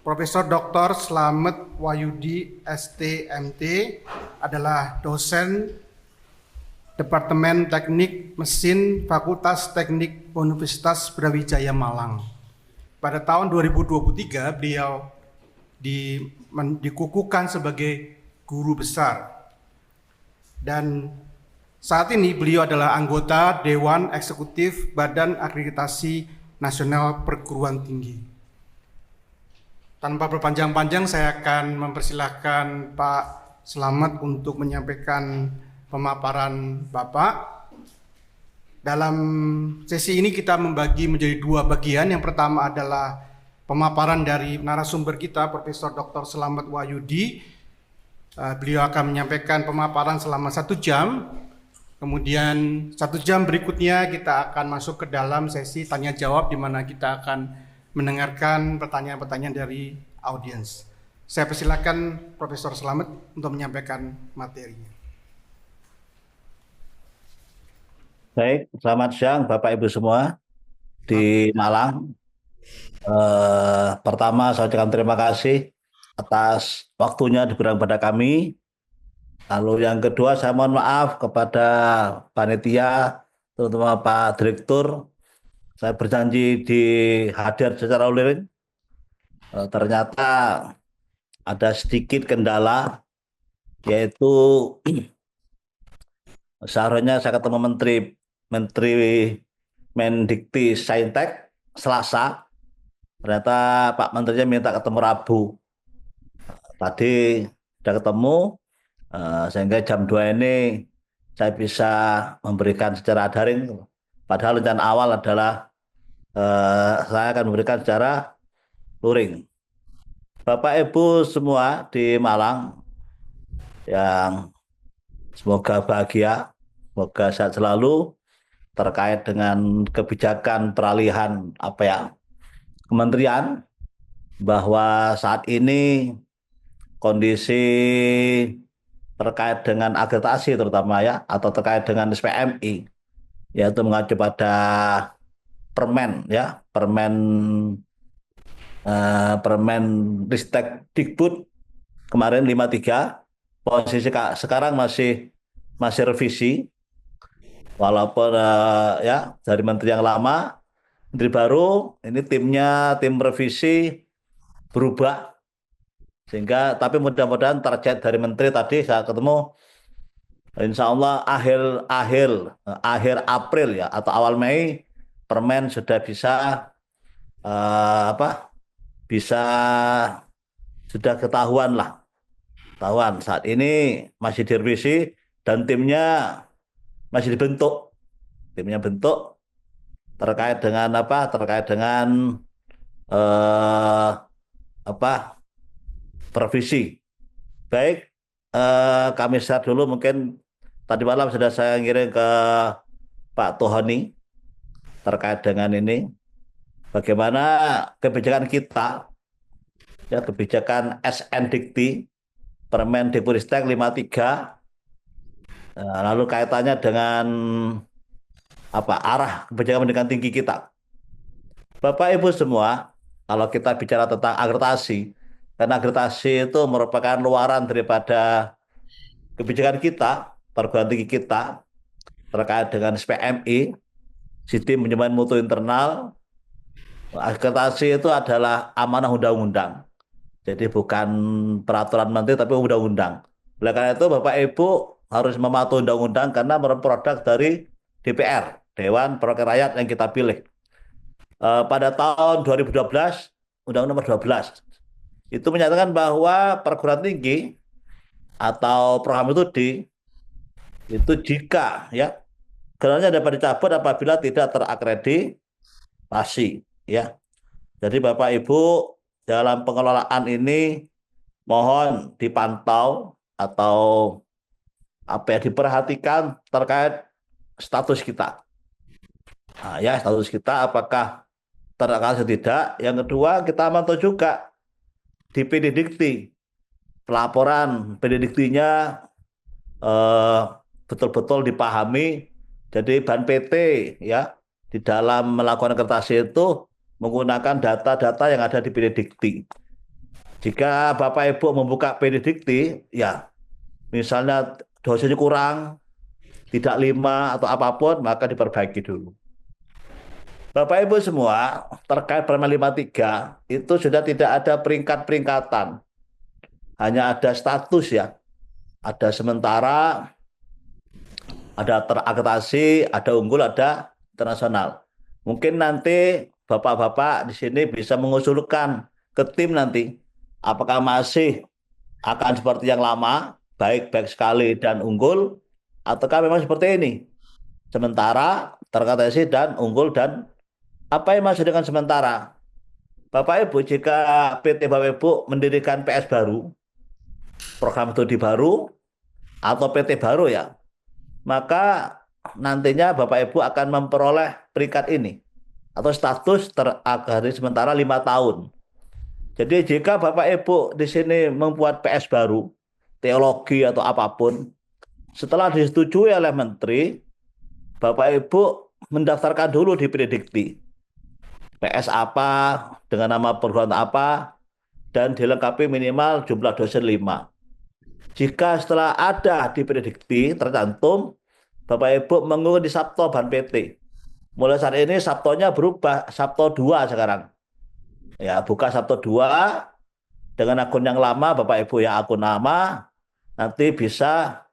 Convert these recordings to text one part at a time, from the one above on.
Profesor Dr. Slamet Wahyudi ST.MT adalah dosen Departemen Teknik Mesin Fakultas Teknik Universitas Brawijaya Malang. Pada tahun 2023 beliau dikukuhkan sebagai guru besar. Dan saat ini beliau adalah anggota Dewan Eksekutif Badan Akreditasi Nasional Perguruan Tinggi. Tanpa berpanjang-panjang, saya akan mempersilahkan Pak Slamet untuk menyampaikan pemaparan Bapak. Dalam sesi ini kita membagi menjadi dua bagian. Yang pertama adalah pemaparan dari narasumber kita, Profesor Dr. Slamet Wahyudi. Beliau akan menyampaikan pemaparan selama 1 jam. Kemudian 1 jam berikutnya kita akan masuk ke dalam sesi tanya jawab, di mana kita akan mendengarkan pertanyaan-pertanyaan dari audiens. Saya persilakan Profesor Slamet untuk menyampaikan materinya. Baik, selamat siang Bapak Ibu semua di Malang. Pertama saya ucapkan terima kasih atas waktunya diberikan pada kami. Lalu yang kedua saya mohon maaf kepada panitia, terutama Pak Direktur. Saya berjanji hadir secara luring. Ternyata ada sedikit kendala, yaitu seharusnya saya ketemu Menteri Mendikti Saintek Selasa. Ternyata Pak Menterinya minta ketemu Rabu. Tadi sudah ketemu, sehingga jam 2 ini saya bisa memberikan secara daring. Padahal rencana awal adalah saya akan memberikan secara luring. Bapak Ibu semua di Malang yang semoga bahagia, semoga sehat selalu terkait dengan kebijakan peralihan kementerian, bahwa saat ini kondisi terkait dengan akreditasi terutama atau terkait dengan SPMI, yaitu mengacu pada Permen Ristek Dikbud kemarin 53. Posisi sekarang masih revisi, walaupun dari menteri yang lama, menteri baru ini tim revisi berubah, sehingga tapi mudah-mudahan target dari menteri tadi saya ketemu, insya Allah akhir April atau awal Mei permen sudah sudah ketahuan. Saat ini masih direvisi dan timnya masih dibentuk. Timnya bentuk terkait dengan revisi. Baik, kami share dulu, mungkin tadi malam sudah saya ngirim ke Pak Tohoni terkait dengan ini, bagaimana kebijakan kita, kebijakan SN Dikti, Permen Dikbudristek 53, lalu kaitannya dengan arah kebijakan pendidikan tinggi kita. Bapak Ibu semua, kalau kita bicara tentang akreditasi, karena akreditasi itu merupakan luaran daripada kebijakan kita, perguruan tinggi kita, terkait dengan SPMI, Sistem Penjamin Mutu Internal. Akreditasi itu adalah amanah undang-undang. Jadi bukan peraturan menteri tapi undang-undang. Oleh karena itu Bapak Ibu harus mematuhi undang-undang karena merupakan produk dari DPR, Dewan Perwakilan Rakyat yang kita pilih. Pada tahun 2012, Undang-Undang Nomor 12 itu menyatakan bahwa perguruan tinggi atau program studi itu jika gelarnya dapat dicabut apabila tidak terakreditasi. Jadi Bapak Ibu dalam pengelolaan ini mohon dipantau atau diperhatikan terkait status kita. Status kita apakah terakreditasi atau tidak. Yang kedua, kita mantau juga di PD Dikti, pelaporan PD Diktinya betul-betul dipahami. Jadi Ban PT di dalam melakukan akreditasi itu menggunakan data-data yang ada di PD Dikti. Jika Bapak Ibu membuka Benedikti, ya misalnya dosanya kurang, tidak 5 atau apapun, maka diperbaiki dulu. Bapak Ibu semua, terkait Permen 53, itu sudah tidak ada peringkat-peringkatan. Hanya ada status ya. Ada sementara, ada terakreditasi, ada unggul, ada internasional. Mungkin nanti Bapak-bapak di sini bisa mengusulkan ke tim nanti, apakah masih akan seperti yang lama, baik-baik sekali dan unggul, ataukah memang seperti ini, sementara, terakreditasi dan unggul, dan apa yang masuk dengan sementara. Bapak Ibu, jika PT Bapak Ibu mendirikan PS baru, program studi baru, atau PT baru ya, maka nantinya Bapak Ibu akan memperoleh peringkat ini atau status terakreditasi sementara 5 tahun. Jadi jika Bapak Ibu di sini membuat PS baru, teologi atau apapun, setelah disetujui oleh Menteri, Bapak Ibu mendaftarkan dulu di Benedikti. PS apa, dengan nama perguruan apa, dan dilengkapi minimal jumlah dosen 5. Jika setelah ada di Benedikti tercantum, Bapak Ibu mengikuti Sabto Ban PT. Mulai saat ini Sabtonya berubah, Sabto 2 sekarang. Ya, buka Sabto 2 dengan akun yang lama, Bapak Ibu yang akun lama, nanti bisa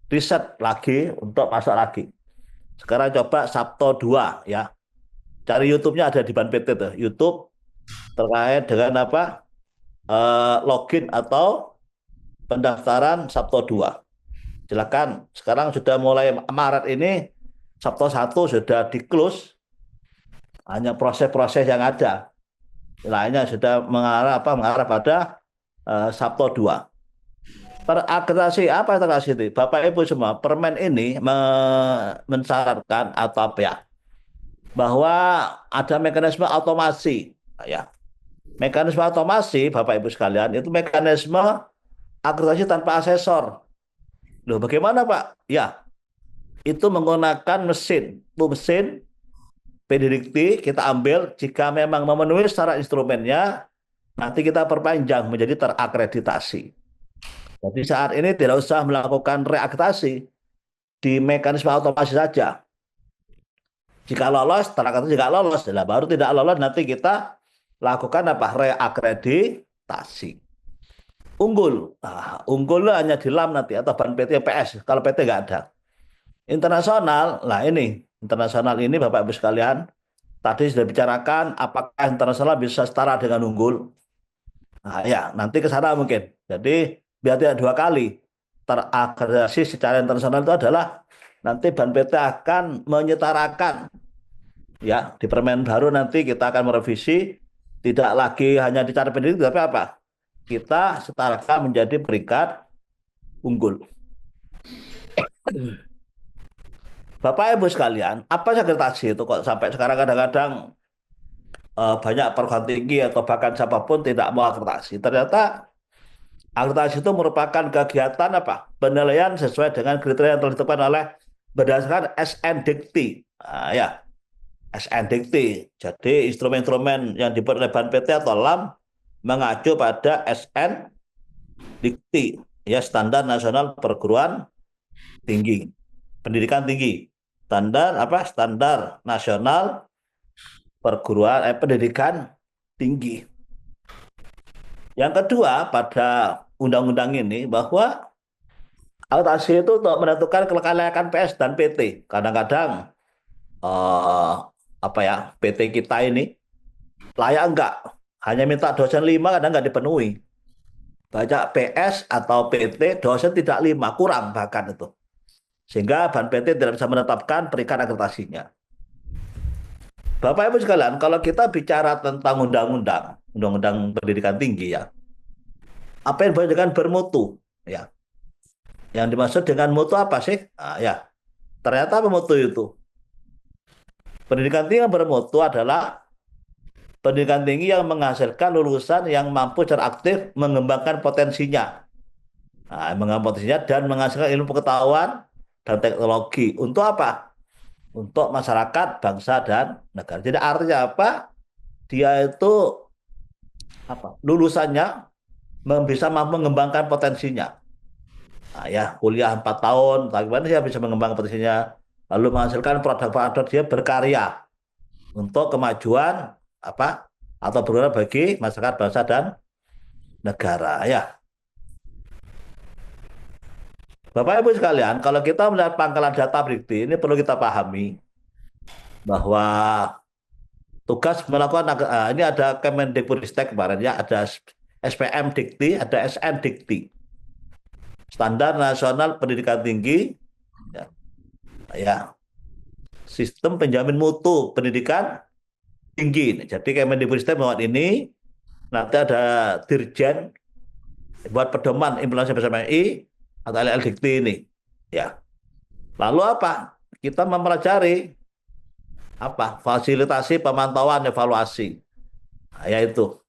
riset lagi untuk masuk lagi. Sekarang coba Sabto 2 ya. Cari YouTube-nya ada di Ban PT tuh. YouTube terkait dengan apa? Login atau pendaftaran Sabto 2. Silakan. Sekarang sudah mulai Maret ini Sabto 1 sudah di-close. Hanya proses-proses yang ada. Lainnya sudah mengarah pada Sabto 2. Terakreditasi apa terakreditasi itu? Bapak Ibu semua, permen ini mensyaratkan atau apa ya? Bahwa ada mekanisme otomasi, ya. Mekanisme otomasi, Bapak Ibu sekalian, itu mekanisme akreditasi tanpa asesor. Loh, bagaimana Pak? Ya, itu menggunakan mesin. Mesin Benedikti kita ambil, jika memang memenuhi syarat instrumennya, nanti kita perpanjang menjadi terakreditasi. Jadi saat ini tidak usah melakukan reakreditasi di mekanisme otomasi saja. Jika lolos, terakreditasi. Jika lolos, baru tidak lolos, nanti kita lakukan apa? Reakreditasi. Unggul. Nah, unggul hanya di LAM nanti atau Ban PT PS. Kalau PT nggak ada. Internasional, nah ini. Internasional ini Bapak Ibu sekalian, tadi sudah bicarakan apakah internasional bisa setara dengan unggul. Nah ya, nanti ke sana mungkin. Jadi biar tidak 2 kali. Terakreditasi secara internasional itu adalah nanti Ban PT akan menyetarakan. Ya, di permen baru nanti kita akan merevisi, tidak lagi hanya dicari pendidik, tapi apa? Kita setarakan menjadi peringkat unggul. Bapak Ibu sekalian, apa sih akreditasi itu kok sampai sekarang kadang-kadang banyak perguruan tinggi atau bahkan siapapun tidak mau akreditasi. Ternyata akreditasi itu merupakan kegiatan apa? Penilaian sesuai dengan kriteria yang telah ditetapkan oleh berdasarkan SNDikti. Nah, ya, SNDikti. Jadi instrumen-instrumen yang dibuat oleh Ban PT atau LAM mengacu pada SNDikti, ya, Standar Nasional Perguruan Tinggi, Pendidikan Tinggi. Standar apa? Standar Nasional Pendidikan Tinggi. Yang kedua, pada undang-undang ini bahwa akreditasi itu untuk menentukan kelayakan PS dan PT. Kadang-kadang PT kita ini layak enggak? Hanya minta dosen 5, kadang enggak dipenuhi. Banyak PS atau PT dosen tidak 5, kurang bahkan itu. Sehingga Ban PT tidak bisa menetapkan peringkat akreditasinya. Bapak Ibu sekalian, kalau kita bicara tentang undang-undang pendidikan tinggi ya, apa yang disebut dengan bermutu ya? Yang dimaksud dengan mutu apa sih? Nah, ya, ternyata apa mutu itu? Pendidikan tinggi yang bermutu adalah pendidikan tinggi yang menghasilkan lulusan yang mampu secara aktif mengembangkan potensinya. Nah, mengembangkan potensinya dan menghasilkan ilmu pengetahuan dan teknologi. Untuk apa? Untuk masyarakat, bangsa, dan negara. Jadi artinya apa? Dia itu lulusannya bisa mampu mengembangkan potensinya. Nah, ya kuliah 4 tahun, bagaimana dia bisa mengembangkan potensinya, lalu menghasilkan produk-produk dia berkarya untuk kemajuan apa atau berguna bagi masyarakat bangsa dan negara. Ya, Bapak Ibu sekalian, kalau kita melihat pangkalan data Brikti, ini perlu kita pahami bahwa tugas melakukan ini ada Kemendikbudristek kemarin ya, ada SPM Dikti, ada SN Dikti, Standar Nasional Pendidikan Tinggi, ya, ya, Sistem Penjamin Mutu Pendidikan Tinggi. Jadi Kemendikbudristek membuat ini, nanti ada Dirjen buat pedoman implementasi BSMI atau LL Dikti ini, ya. Lalu apa? Kita mempelajari apa? Fasilitasi pemantauan evaluasi. Nah, yaitu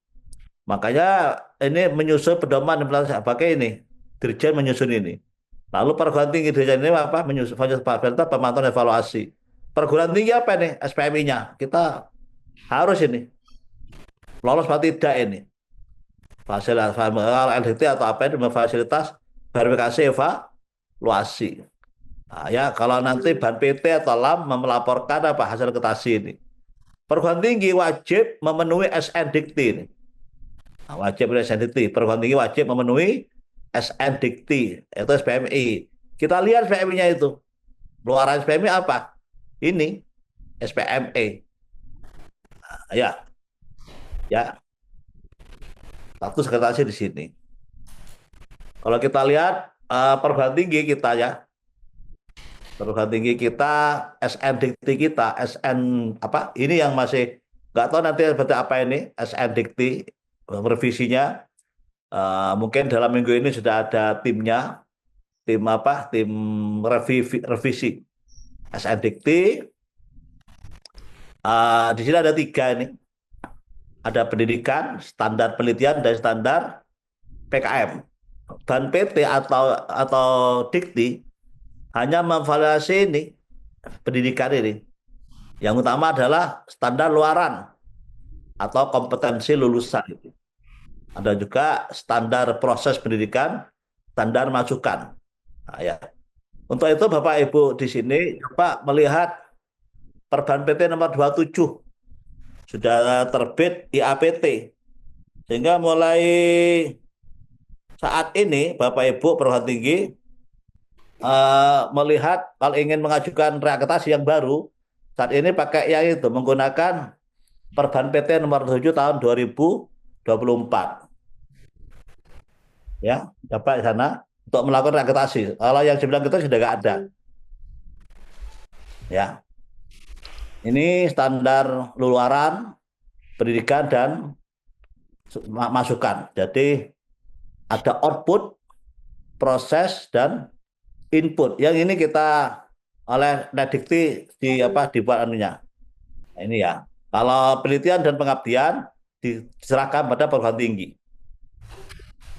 makanya ini menyusun pedoman implementasi pakai ini. Dirjen menyusun ini. Lalu perguruan tinggi Dirjen ini apa? Menyusun fasilitas pemantauan evaluasi. Perguruan tinggi apa nih SPMI-nya? Kita harus ini lolos atau tidak ini. Fasilitas LDT atau apa ini fasilitas verifikasi evaluasi. Nah, ya kalau nanti Ban PT atau LAM melaporkan apa hasil akreditas ini. Perguruan tinggi wajib memenuhi SN Dikti ini. Nah, wajib memenuhi SN Dikti. Perguruan tinggi wajib memenuhi SN Dikti, itu SPMI. Kita lihat SPMI-nya itu. Luaran SPMI apa? Ini SPME. Nah, ya. Status akreditasi di sini. Kalau kita lihat perguruan tinggi kita ya, perguruan tinggi kita, SN Dikti kita, SN apa? Ini yang masih nggak tahu nanti seperti apa ini SN Dikti revisinya. Mungkin dalam minggu ini sudah ada timnya, tim apa? Tim revisi SN Dikti. Di sini ada 3 ini. Ada pendidikan, standar penelitian, dan standar PKM. Dan PT atau Dikti hanya memvalidasi ini pendidikan ini. Yang utama adalah standar luaran atau kompetensi lulusan itu. Ada juga standar proses pendidikan, standar masukan. Nah, ya. Untuk itu Bapak Ibu di sini coba melihat Perban PT nomor 27 sudah terbit IAPT. Sehingga mulai saat ini Bapak Ibu perguruan tinggi melihat kalau ingin mengajukan reakreditasi yang baru, saat ini pakai yang itu menggunakan Perban PT nomor 7 tahun 2024. Ya, dapat di sana untuk melakukan reakreditasi. Kalau yang 9 kita sudah nggak ada. Ya. Ini standar luaran pendidikan dan masukan. Jadi ada output, proses dan input. Yang ini kita oleh Dikti dibuat anunya. Nah, ini ya. Kalau penelitian dan pengabdian diserahkan pada perguruan tinggi.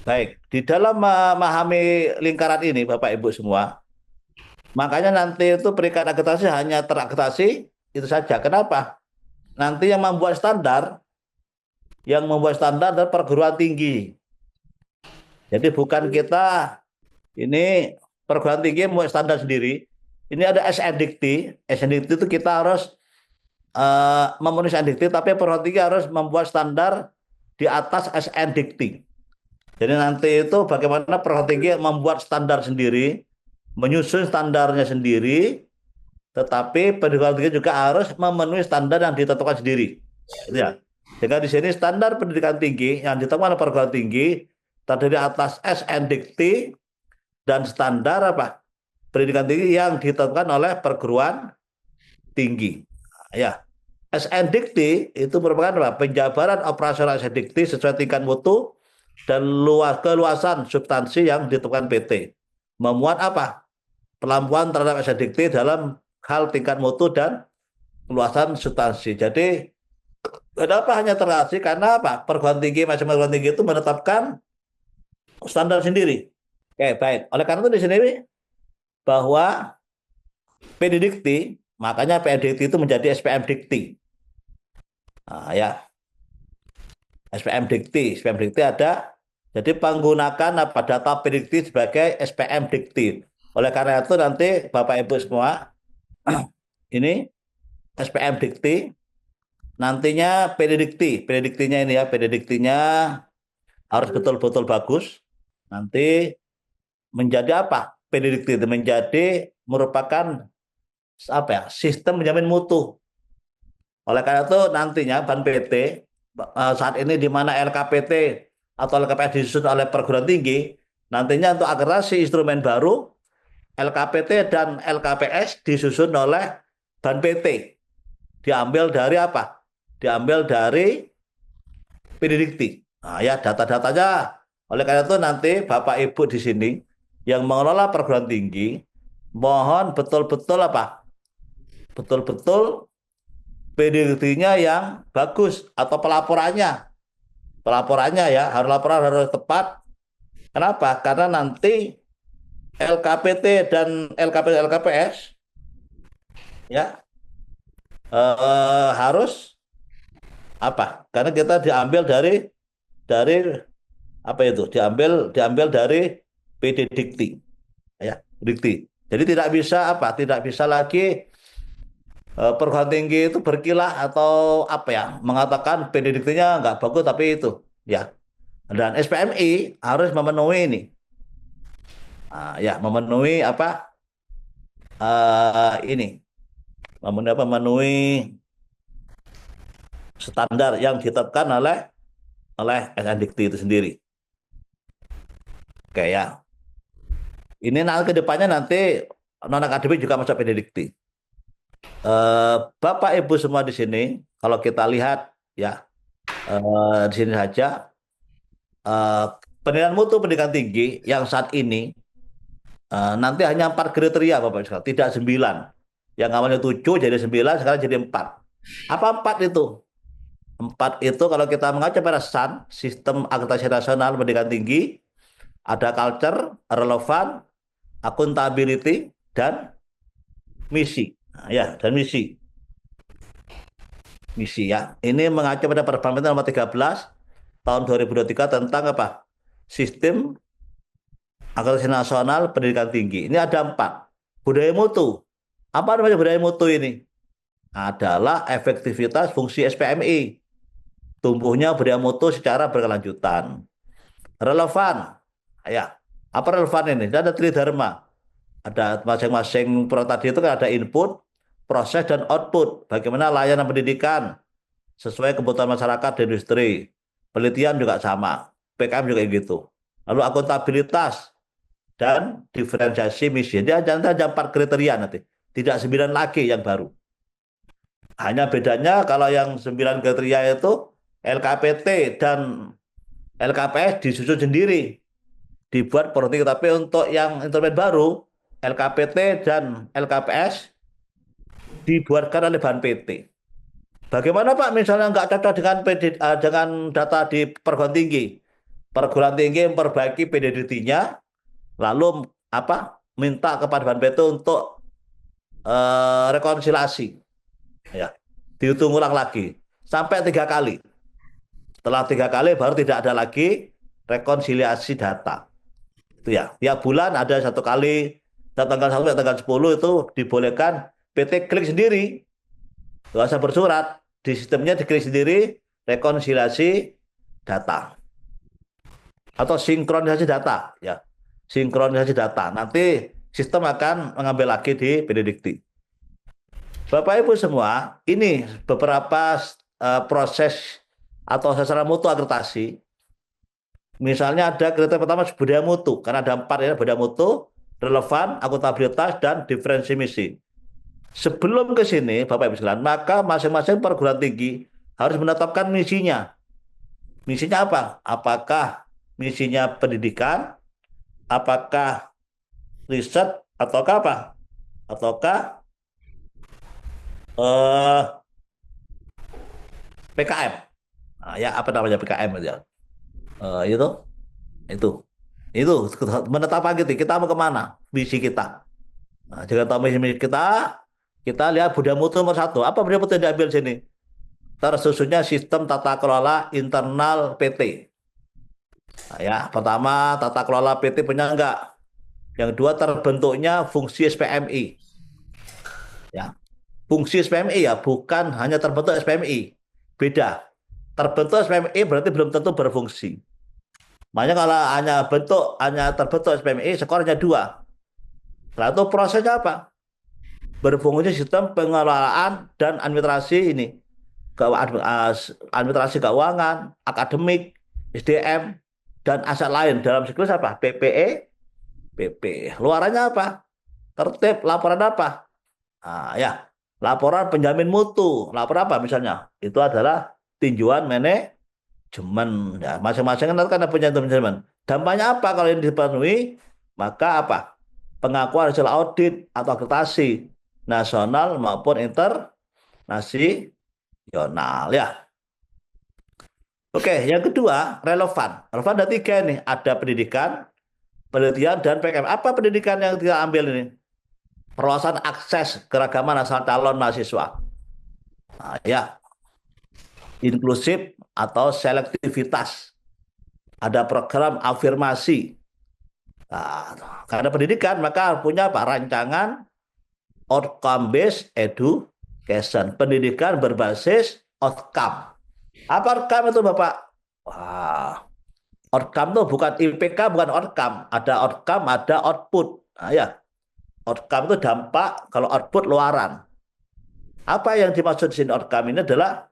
Baik, di dalam memahami lingkaran ini Bapak Ibu semua, makanya nanti itu peringkat akreditasi hanya terakreditasi itu saja. Kenapa? Nanti yang membuat standar adalah perguruan tinggi. Jadi bukan kita ini perguruan tinggi membuat standar sendiri. Ini ada SN Dikti. SN Dikti itu kita harus memenuhi SN Dikti, tapi perguruan tinggi harus membuat standar di atas SN Dikti. Jadi nanti itu bagaimana perguruan tinggi membuat standar sendiri, menyusun standarnya sendiri, tetapi perguruan tinggi juga harus memenuhi standar yang ditentukan sendiri. Ya. Sehingga di sini standar pendidikan tinggi yang ditentukan oleh perguruan tinggi terdiri atas SN Dikti dan standar apa? Pendidikan tinggi yang ditentukan oleh perguruan tinggi. Ya. SN Dikti itu merupakan apa? Penjabaran operasional SN Dikti sesuai tingkat mutu dan keluasan substansi yang ditentukan PT. Memuat apa? Pelampuan terhadap SN Dikti dalam hal tingkat mutu dan keluasan substansi. Jadi kenapa hanya terasi? Karena apa? Perguruan tinggi masing-masing perguruan tinggi itu menetapkan standar sendiri. Oke, baik. Oleh karena itu di sini bahwa PD Dikti, makanya PDikti itu menjadi SPM Dikti. Nah, ya. SPM Dikti ada Jadi menggunakan apa data prediktif sebagai SPM dikti. Oleh karena itu nanti Bapak Ibu semua ini SPM dikti nantinya predikti. Prediktinya ini ya, prediktinya harus betul-betul bagus. Nanti menjadi apa? Predikti itu menjadi merupakan apa ya? Sistem menjamin mutu. Oleh karena itu nantinya Ban PT saat ini di mana LKPT atau LKPS disusun oleh perguruan tinggi, nantinya untuk akreditasi instrumen baru LKPT dan LKPS disusun oleh Ban PT. Diambil dari apa? Diambil dari Pendikti. Nah, ya data-datanya. Oleh karena itu nanti Bapak Ibu di sini yang mengelola perguruan tinggi mohon betul-betul apa? Betul-betul pendiktinya yang bagus atau pelaporannya. Pelaporannya ya, harus laporan harus tepat. Kenapa? Karena nanti LKPT dan LKP LKPS ya harus apa? Karena kita diambil dari apa itu? Diambil dari PD Dikti ya, Dikti. Jadi tidak bisa apa? Tidak bisa lagi perguruan tinggi itu berkilah atau apa ya? Mengatakan PD Diktinya nggak bagus tapi itu ya. Dan SPMI harus memenuhi ini. Ah, ya, memenuhi apa? Ini memenuhi standar yang ditetapkan oleh SNDikti itu sendiri. Oke ya. Ini nanti ke depannya nanti non akademik juga masuk Pendikti. Bapak Ibu semua di sini, kalau kita lihat ya di sini saja eh, penilaian mutu pendidikan tinggi yang saat ini nanti hanya 4 kriteria Bapak Ibu sekalian, tidak 9. Yang awalnya 7 jadi 9, sekarang jadi 4. Apa 4 itu? 4 itu kalau kita mengacu pada SAN, Sistem Akreditasi Nasional Pendidikan Tinggi, ada culture, relevan, accountability, dan misi. Nah, ya, dan misi. Misi ya. Ini mengacu pada Perpres nomor 13 tahun 2023 tentang apa? Sistem Akreditasi Nasional Pendidikan Tinggi. Ini ada 4. Budaya mutu. Apa namanya budaya mutu ini? Adalah efektivitas fungsi SPMI. Tumbuhnya budaya mutu secara berkelanjutan. Relevan. Ya, apa relevan ini? Ada tridharma. Ada masing-masing pro tadi itu kan ada input, proses, dan output. Bagaimana layanan pendidikan sesuai kebutuhan masyarakat dan industri. Penelitian juga sama. PKM juga gitu. Lalu akuntabilitas dan diferensiasi misi. Jadi ada 4 kriteria nanti. Tidak 9 lagi yang baru. Hanya bedanya kalau yang 9 kriteria itu LKPT dan LKPS disusun sendiri. Dibuat politik, tapi untuk yang instrumen baru LKPT dan LKPS dibuatkan oleh Ban PT. Bagaimana Pak misalnya nggak cocok dengan data di perguruan tinggi? Perguruan tinggi memperbaiki PDDT-nya, lalu apa? Minta kepada Ban PT untuk rekonsiliasi, ya, dihitung ulang lagi sampai 3 kali. Setelah 3 kali baru tidak ada lagi rekonsiliasi data. Itu ya, tiap bulan ada 1 kali, tanggal 1 sampai tanggal 10 itu dibolehkan PT klik sendiri, nggak usah bersurat, di sistemnya diklik sendiri, rekonsiliasi data atau sinkronisasi data ya, sinkronisasi data. Nanti sistem akan mengambil lagi di Pendikti. Bapak Ibu semua, ini beberapa proses atau sasaran mutu akreditasi. Misalnya ada kriteria pertama budaya mutu, karena ada 4 ya, budaya mutu, relevan, akuntabilitas, dan diferensi misi. Sebelum ke sini, Bapak Ibu sekalian, maka masing-masing perguruan tinggi harus menetapkan misinya. Misinya apa? Apakah misinya pendidikan, apakah riset, ataukah apa? Ataukah PKM? Nah, ya apa namanya PKM ya? Itu itu itu menetapkan gitu kita mau kemana misi kita. Nah, jika tahu misi kita lihat budaya mutu nomor 1. Apa budaya mutu yang diambil sini? Tersusunnya sistem tata kelola internal PT. Nah, ya, pertama tata kelola PT punya enggak? Yang dua terbentuknya fungsi SPMI. Ya, fungsi SPMI ya, bukan hanya terbentuk SPMI. Beda. Terbentuk SPMI berarti belum tentu berfungsi. Makanya kalau hanya terbentuk SPMI, skornya dua. Lalu prosesnya apa? Berfungsi sistem pengelolaan dan administrasi ini, administrasi keuangan, akademik, SDM, dan aset lain dalam siklus apa? PPE, PP. Luarannya apa? Tertib, laporan apa? Ah, ya, laporan penjamin mutu. Laporan apa misalnya? Itu adalah tinjauan manajemen. Ya, masing-masing kan ada punya manajemen. Dampaknya apa kalau ini dipenuhi? Maka apa? Pengakuan hasil audit atau akreditasi nasional maupun internasional ya. Oke, yang kedua relevan. Relevan ada tiga nih. Ada pendidikan, penelitian, dan PKM. Apa pendidikan yang kita ambil ini? Perluasan akses keragaman asal calon mahasiswa. Nah, ya, inklusif atau selektivitas. Ada program afirmasi. Nah, karena pendidikan maka punya apa? Rancangan outcome based education. Pendidikan berbasis outcome. Apa outcome itu Bapak? Wah, outcome itu bukan IPK, bukan outcome. Ada outcome, ada output. Nah, ya, outcome itu dampak, kalau output luaran. Apa yang dimaksud di sini outcome ini adalah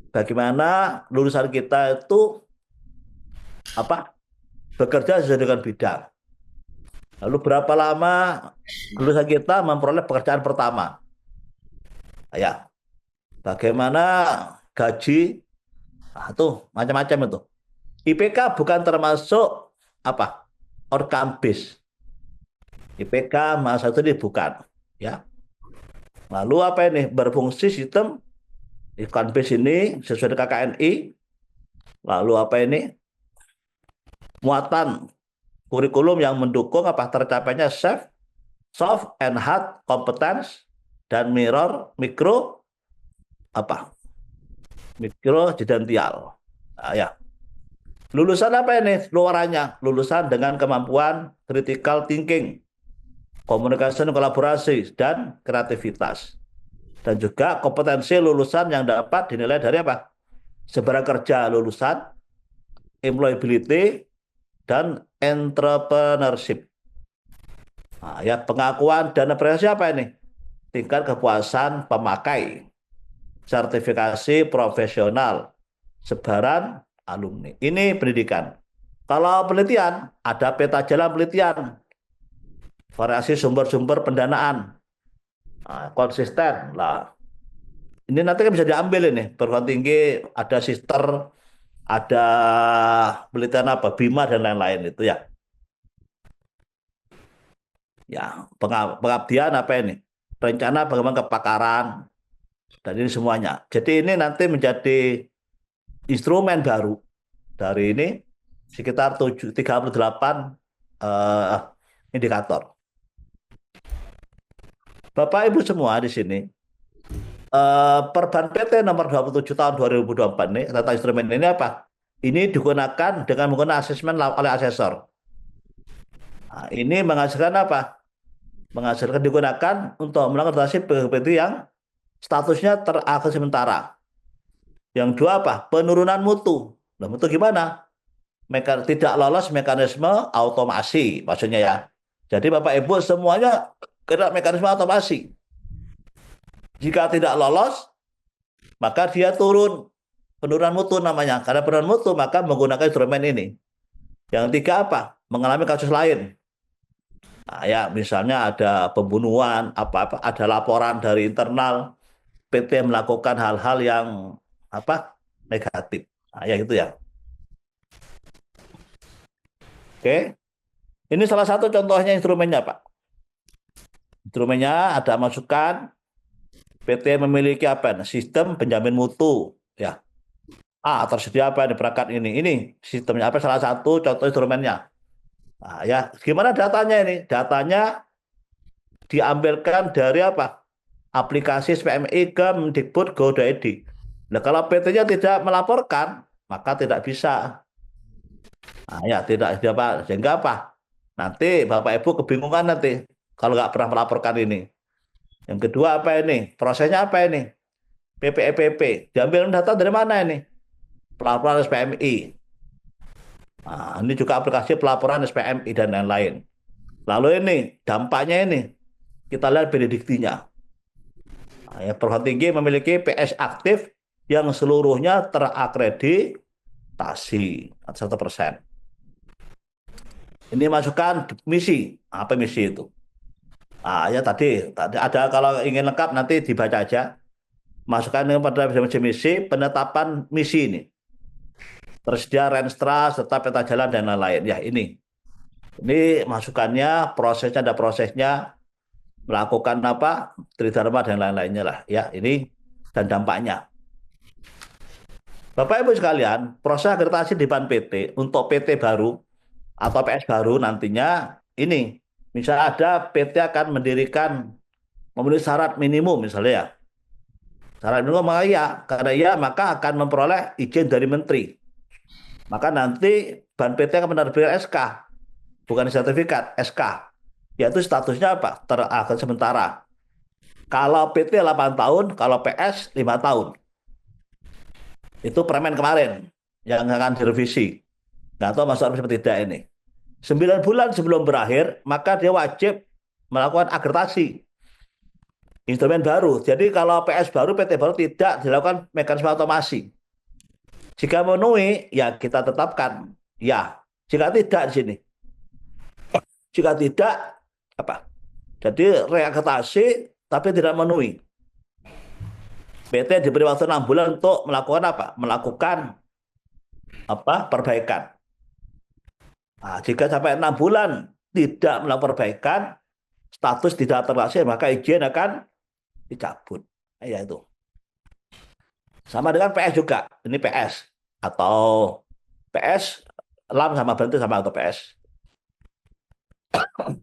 bagaimana lulusan kita itu apa bekerja sesuai dengan bidang. Lalu berapa lama lulusan kita memperoleh pekerjaan pertama? Ya, bagaimana gaji? Nah, itu macam-macam itu. IPK bukan termasuk apa? Outcome base. IPK masa itu bukan, ya. Lalu apa ini? Berfungsi sistem outcome base ini sesuai dengan KKNI. Lalu apa ini? Muatan kurikulum yang mendukung apa tercapainya soft and hard competence dan mikro apa? Mikro jidensial. Nah, ya. Lulusan apa ini? Luarannya, lulusan dengan kemampuan critical thinking, komunikasi, kolaborasi, dan kreativitas. Dan juga kompetensi lulusan yang dapat dinilai dari apa? Sebarang kerja lulusan, employability, dan entrepreneurship. Nah, ya, pengakuan dan apresiasi apa ini? Tingkat kepuasan pemakai, sertifikasi profesional, sebaran alumni. Ini pendidikan. Kalau penelitian, ada peta jalan penelitian, variasi sumber-sumber pendanaan, nah, konsisten. Lah, ini nanti kan bisa diambil ini perguruan tinggi, ada sister, ada penelitian apa, Bima dan lain-lain itu ya. Ya, pengabdian apa ini? Rencana bagaimana kepakaran dan ini semuanya. Jadi ini nanti menjadi instrumen baru dari ini sekitar 38 eh, indikator. Bapak Ibu semua di sini, Perban PT nomor 27 tahun 2024 ini, tata instrumen ini apa? Ini digunakan dengan menggunakan asesmen oleh asesor. Nah, ini menghasilkan apa? Menghasilkan digunakan untuk melakukan PT yang statusnya terakhir sementara. Yang dua apa? Penurunan mutu. Nah, mutu gimana? Tidak lolos mekanisme automasi, maksudnya ya. Jadi Bapak Ibu semuanya kena mekanisme automasi. Jika tidak lolos, maka dia turun. Penurunan mutu namanya. Karena penurunan mutu, maka menggunakan instrumen ini. Yang tiga apa? Mengalami kasus lain. Nah, ya, misalnya ada pembunuhan, apa-apa, ada laporan dari internal, PT melakukan hal-hal yang apa negatif. Nah, ya itu ya. Oke. Ini salah satu contohnya instrumennya, Pak. Instrumennya ada masukan, PT memiliki apa? Sistem penjamin mutu, ya. Tersedia apa di perangkat ini? Ini sistemnya apa? Salah satu contoh instrumennya. Nah, ya, gimana datanya ini? Datanya diambilkan dari apa? Aplikasi SPMI ke Mendikbud.go.id. Nah, kalau PT-nya tidak melaporkan, maka tidak bisa. Nah, ya tidak apa sehingga apa? Nanti Bapak Ibu kebingungan nanti kalau nggak pernah melaporkan ini. Yang kedua apa ini? Prosesnya apa ini? PPEPP. Diambil data dari mana ini? Pelaporan SPMI. Nah, ini juga aplikasi pelaporan SPMI dan lain-lain. Lalu ini dampaknya ini kita lihat benediktinya. Nah, ya, perguruan tinggi memiliki PS aktif yang seluruhnya terakreditasi 100%. Ini masukkan misi. Apa misi itu? Ah, ya tadi ada kalau ingin lengkap nanti dibaca aja. Masukkan pada misi penetapan misi ini. Tersedia Renstra serta peta jalan dan lain-lain. Ya ini masukannya, prosesnya ada prosesnya, melakukan apa, tridharma dan lain-lainnya lah. Ya ini dan dampaknya. Bapak Ibu sekalian, proses akreditasi di BAN PT untuk PT baru atau PS baru nantinya ini, misalnya ada PT akan mendirikan memenuhi syarat minimum misalnya ya. Syarat minimum maka ya, karena ya maka akan memperoleh izin dari menteri. Maka nanti BAN PT akan menerbitkan SK, bukan sertifikat, SK. Yaitu statusnya apa? Terakhir sementara. Kalau PT 8 tahun, kalau PS 5 tahun. Itu permen kemarin yang akan direvisi. Nggak tahu masuk seperti tidak ini. 9 bulan sebelum berakhir, maka dia wajib melakukan akreditasi instrumen baru. Jadi kalau PS baru, PT baru tidak dilakukan mekanisme otomasi. Jika memenuhi, ya kita tetapkan. Ya, jika tidak di sini. Jika tidak, apa? Jadi reakreditasi tapi tidak memenuhi. PT diberi waktu 6 bulan untuk melakukan apa? Melakukan apa? Perbaikan. Nah, jika sampai 6 bulan tidak melakukan perbaikan, status tidak terlaksana, maka izin akan dicabut. Ya itu. Sama dengan PS juga. Ini PS atau PS LAM sama berarti sama atau PS.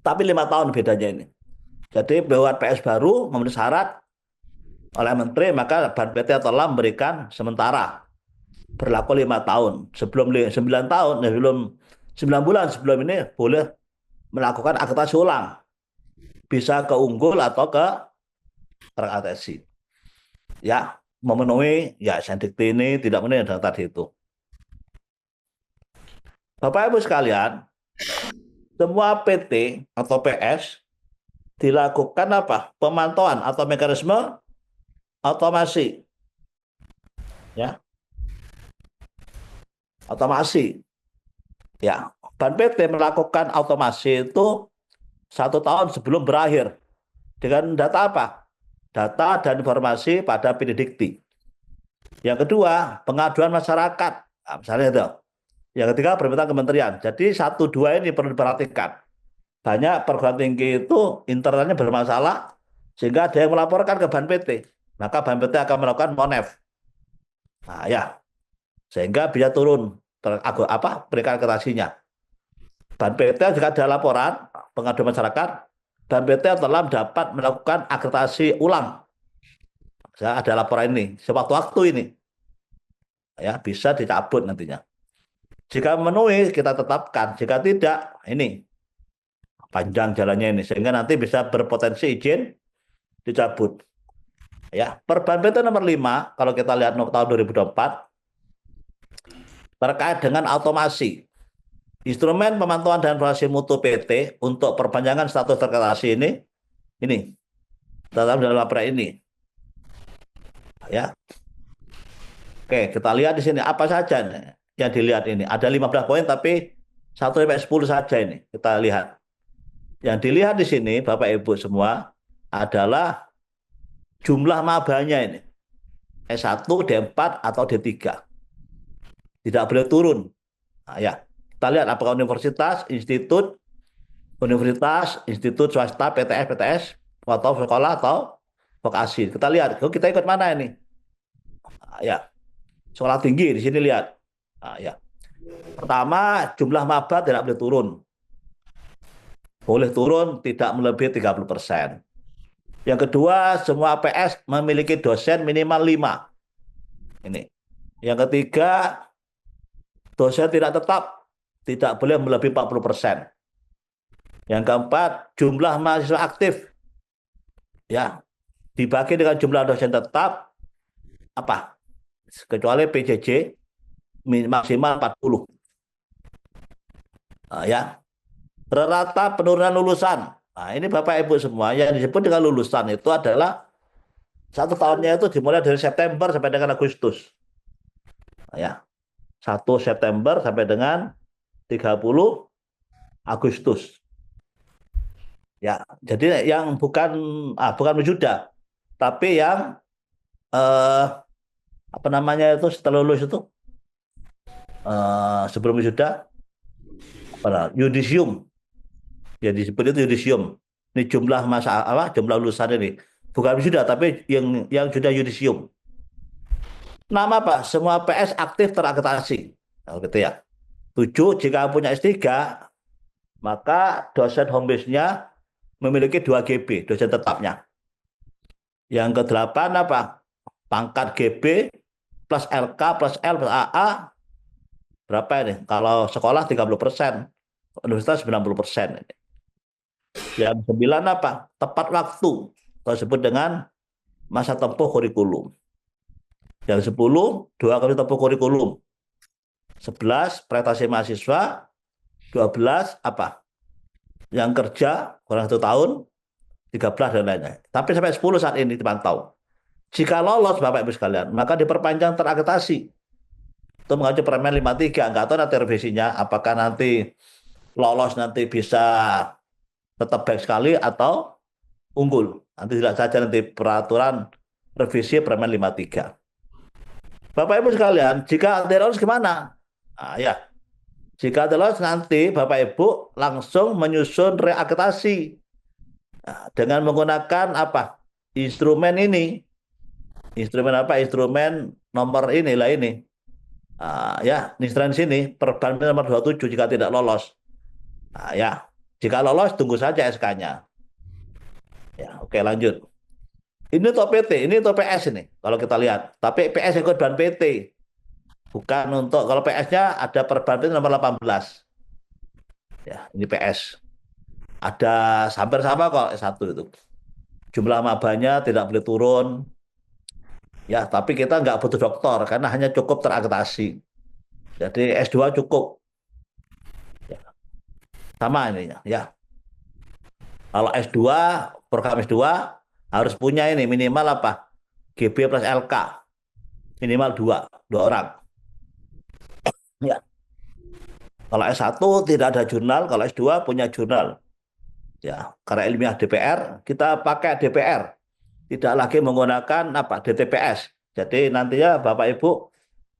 Tapi 5 tahun bedanya ini. Jadi buat PS baru memenuhi syarat oleh menteri, maka BAN PT atau LAM memberikan sementara berlaku 5 tahun. Sebelum 9 tahun, sebelum 9 bulan sebelum ini boleh melakukan akreditasi ulang. Bisa ke unggul atau ke terakreditasi. Ya, memenuhi ya Sendikti ini tidak memenuhi yang tadi itu. Bapak Ibu sekalian, semua PT atau PS dilakukan apa? Pemantauan atau mekanisme otomasi. Ya. Otomasi. Ya, BAN PT melakukan otomasi itu 1 tahun sebelum berakhir. Dengan data apa? Data dan informasi pada Pendikti. Yang kedua, pengaduan masyarakat. Nah, misalnya itu. Yang ketiga, permintaan kementerian. Jadi 1, 2 ini perlu diperhatikan. Banyak perguruan tinggi itu internalnya bermasalah sehingga ada yang melaporkan ke BAN PT. Maka BAN PT akan melakukan monef. Nah, ya. Sehingga bisa turun peringkat akreditasinya. BAN PT jika ada laporan pengaduan masyarakat, BAN PT atau LAM dapat melakukan akreditasi ulang. Ya, ada laporan ini, sewaktu-waktu ini. Ya, bisa dicabut nantinya. Jika memenuhi kita tetapkan, jika tidak ini panjang jalannya ini sehingga nanti bisa berpotensi izin dicabut. Ya, Perban PT nomor 5 kalau kita lihat tahun 2024 terkait dengan otomasi. Instrumen pemantauan dan informasi mutu PT untuk perpanjangan status terakreditasi ini dalam laporan ini. Ya. Oke, kita lihat di sini apa saja nih yang dilihat ini. Ada 15 poin tapi 1 sampai 10 saja ini kita lihat. Yang dilihat di sini Bapak Ibu semua adalah jumlah mabanya ini. S1, D4 atau D3. Tidak boleh turun. Nah, ya. Kita lihat apakah universitas, institut swasta, PTS, atau sekolah atau vokasi. Kita lihat, kita ikut mana ini? Nah, ya, sekolah tinggi di sini lihat. Nah, ya. Pertama, jumlah maba tidak boleh turun. Boleh turun tidak melebihi 30%. Yang kedua, semua PS memiliki dosen minimal 5. Ini. Yang ketiga, dosen tidak tetap tidak boleh melebihi 40%. Yang keempat, jumlah mahasiswa aktif ya dibagi dengan jumlah dosen tetap apa? Kecuali PJJ maksimal 40. Ya. Rata penurunan lulusan. Nah, ini Bapak Ibu semua yang disebut dengan lulusan itu adalah satu tahunnya itu dimulai dari September sampai dengan Agustus. Ya. 1 September sampai dengan 30 Agustus. Ya, jadi yang bukan wisuda, tapi yang eh, apa namanya itu setelah lulus itu sebelum wisuda yudisium. Ya disebut itu yudisium. Ini jumlah masa apa? Jumlah lulusan ini bukan wisuda, tapi yang sudah yudisium. Nama Pak, semua PS aktif terakreditasi. Nah, gitu ya. 7, jika punya S3, maka dosen home base-nya memiliki 2 GB, dosen tetapnya. Yang ke-8 apa? Pangkat GB plus LK plus L plus AA berapa ini? Kalau sekolah 30%, universitas 90%. Yang 9 apa? Tepat waktu, tersebut dengan masa tempuh kurikulum. Yang 10, 2 kali tempuh kurikulum. 11, prestasi mahasiswa. 12, apa? Yang kerja kurang 1 tahun. 13 dan lainnya. Tapi sampai 10 saat ini dipantau. Jika lolos Bapak Ibu sekalian, maka diperpanjang terakreditasi. Itu mengacu Permen 53. Enggak tahu nanti revisinya, apakah nanti lolos nanti bisa tetap baik sekali atau unggul. Nanti tidak saja nanti peraturan revisi Permen 53. Bapak Ibu sekalian, jika tidak lolos gimana? Nah, ya. Jika tidak lolos nanti Bapak Ibu langsung menyusun reakreditasi. Nah, dengan menggunakan apa? Instrumen ini. Instrumen apa? Instrumen nomor inilah ini. Ya, instrumen sini Perban nomor 27 jika tidak lolos. Ya, jika lolos tunggu saja SK-nya. Ya, oke lanjut. Ini untuk PT, ini untuk PS ini. Kalau kita lihat, tapi PS ikut ban PT. Bukan untuk kalau PS-nya ada Perban PT nomor 18. Ya, ini PS. Ada hampir sama kok S1 itu. Jumlah mabanya tidak boleh turun. Ya, tapi kita nggak butuh doktor karena hanya cukup terakreditasi. Jadi S2 cukup. Ya, sama ininya, ya. Kalau S2, program S2 harus punya ini minimal apa? GB plus LK. Minimal dua orang. Ya. Kalau S1 tidak ada jurnal, kalau S2 punya jurnal. Ya, karena ilmiah DPR, kita pakai DPR. Tidak lagi menggunakan apa? DTPS. Jadi nantinya Bapak Ibu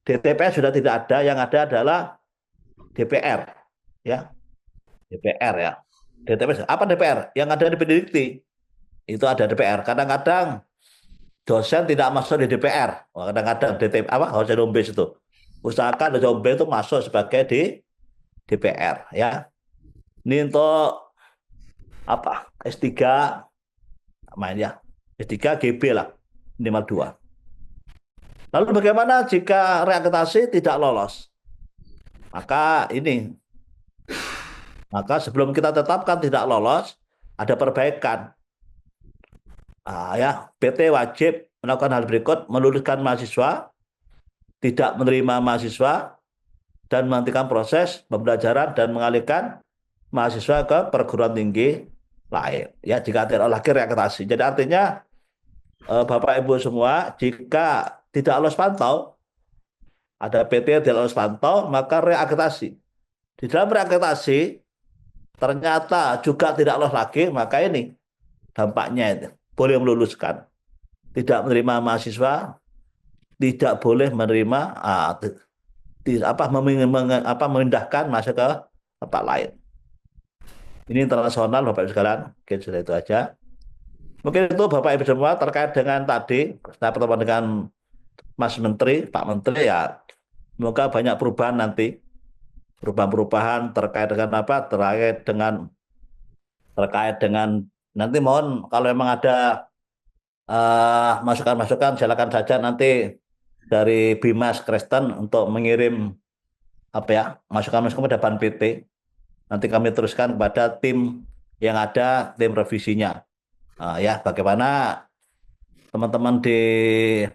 DTPS sudah tidak ada, yang ada adalah DPR. Ya, DPR ya. DTPS apa DPR? Yang ada di Pendikti. Itu ada DPR. Kadang-kadang dosen tidak masuk di DPR. Kadang-kadang DTP apa? Dosen home base itu. Usahakan dosen home base itu masuk sebagai di DPR ya. Ini untuk apa? S3 main ya. S3 GB lah minimal 2. Lalu bagaimana jika reakreditasi tidak lolos? Maka sebelum kita tetapkan tidak lolos, ada perbaikan. Ya, PT wajib melakukan hal berikut: meluluskan mahasiswa, tidak menerima mahasiswa, dan menghentikan proses pembelajaran dan mengalihkan mahasiswa ke perguruan tinggi lain. Ya, jika tidak lagi reakreditasi. Jadi artinya Bapak Ibu semua, jika tidak lolos pantau, ada PT yang tidak lolos pantau, maka reakreditasi. Di dalam reakreditasi ternyata juga tidak lolos lagi, maka ini dampaknya itu boleh meluluskan, tidak menerima mahasiswa, tidak boleh menerima memindahkan masuk ke tempat lain. Ini internasional Bapak Ibu sekalian, mungkin sudah itu aja. Mungkin itu Bapak Ibu semua terkait dengan tadi saya pertemuan dengan Mas Menteri, Pak Menteri ya. Semoga banyak perubahan nanti, perubahan-perubahan terkait dengan apa? Terkait dengan nanti mohon kalau memang ada masukan-masukan silakan saja nanti dari Bimas Kristen untuk mengirim apa ya, masukan-masukan kepada Ban PT. Nanti kami teruskan kepada tim yang ada, tim revisinya. Ya, bagaimana teman-teman di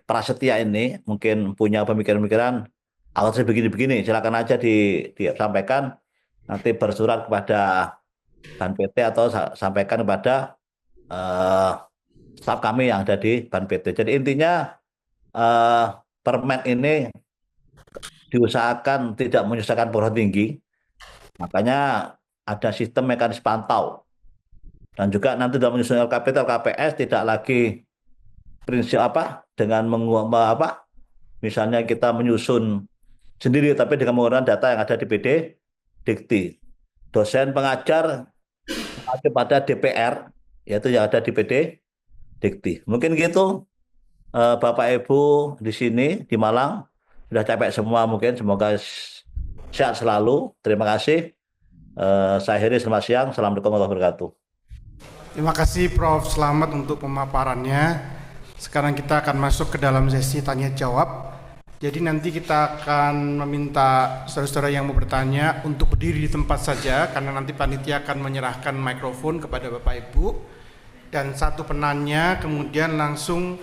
Prasetya ini mungkin punya pemikiran-pemikiran awal sih begini-begini, silakan aja disampaikan, nanti bersurat kepada Ban PT atau sampaikan kepada eh, staf kami yang ada di Ban PT. Jadi intinya eh, permen ini diusahakan tidak menyusahkan perguruan tinggi, makanya ada sistem mekanisme pantau. Dan juga nanti dalam menyusun LKPT, LKPS tidak lagi prinsip apa dengan apa misalnya kita menyusun sendiri tapi dengan menggunakan data yang ada di PD Dikti. Dosen pengajar mengacu pada DPR yaitu yang ada di PD Dikti. Mungkin gitu Bapak Ibu di sini di Malang sudah capek semua mungkin semoga sehat selalu. Terima kasih. Saya Heri, selamat siang. Assalamualaikum warahmatullahi wabarakatuh. Terima kasih Prof. Selamat untuk pemaparannya. Sekarang kita akan masuk ke dalam sesi tanya jawab. Jadi nanti kita akan meminta saudara-saudara yang mau bertanya untuk berdiri di tempat saja karena nanti panitia akan menyerahkan mikrofon kepada Bapak Ibu dan satu penanya kemudian langsung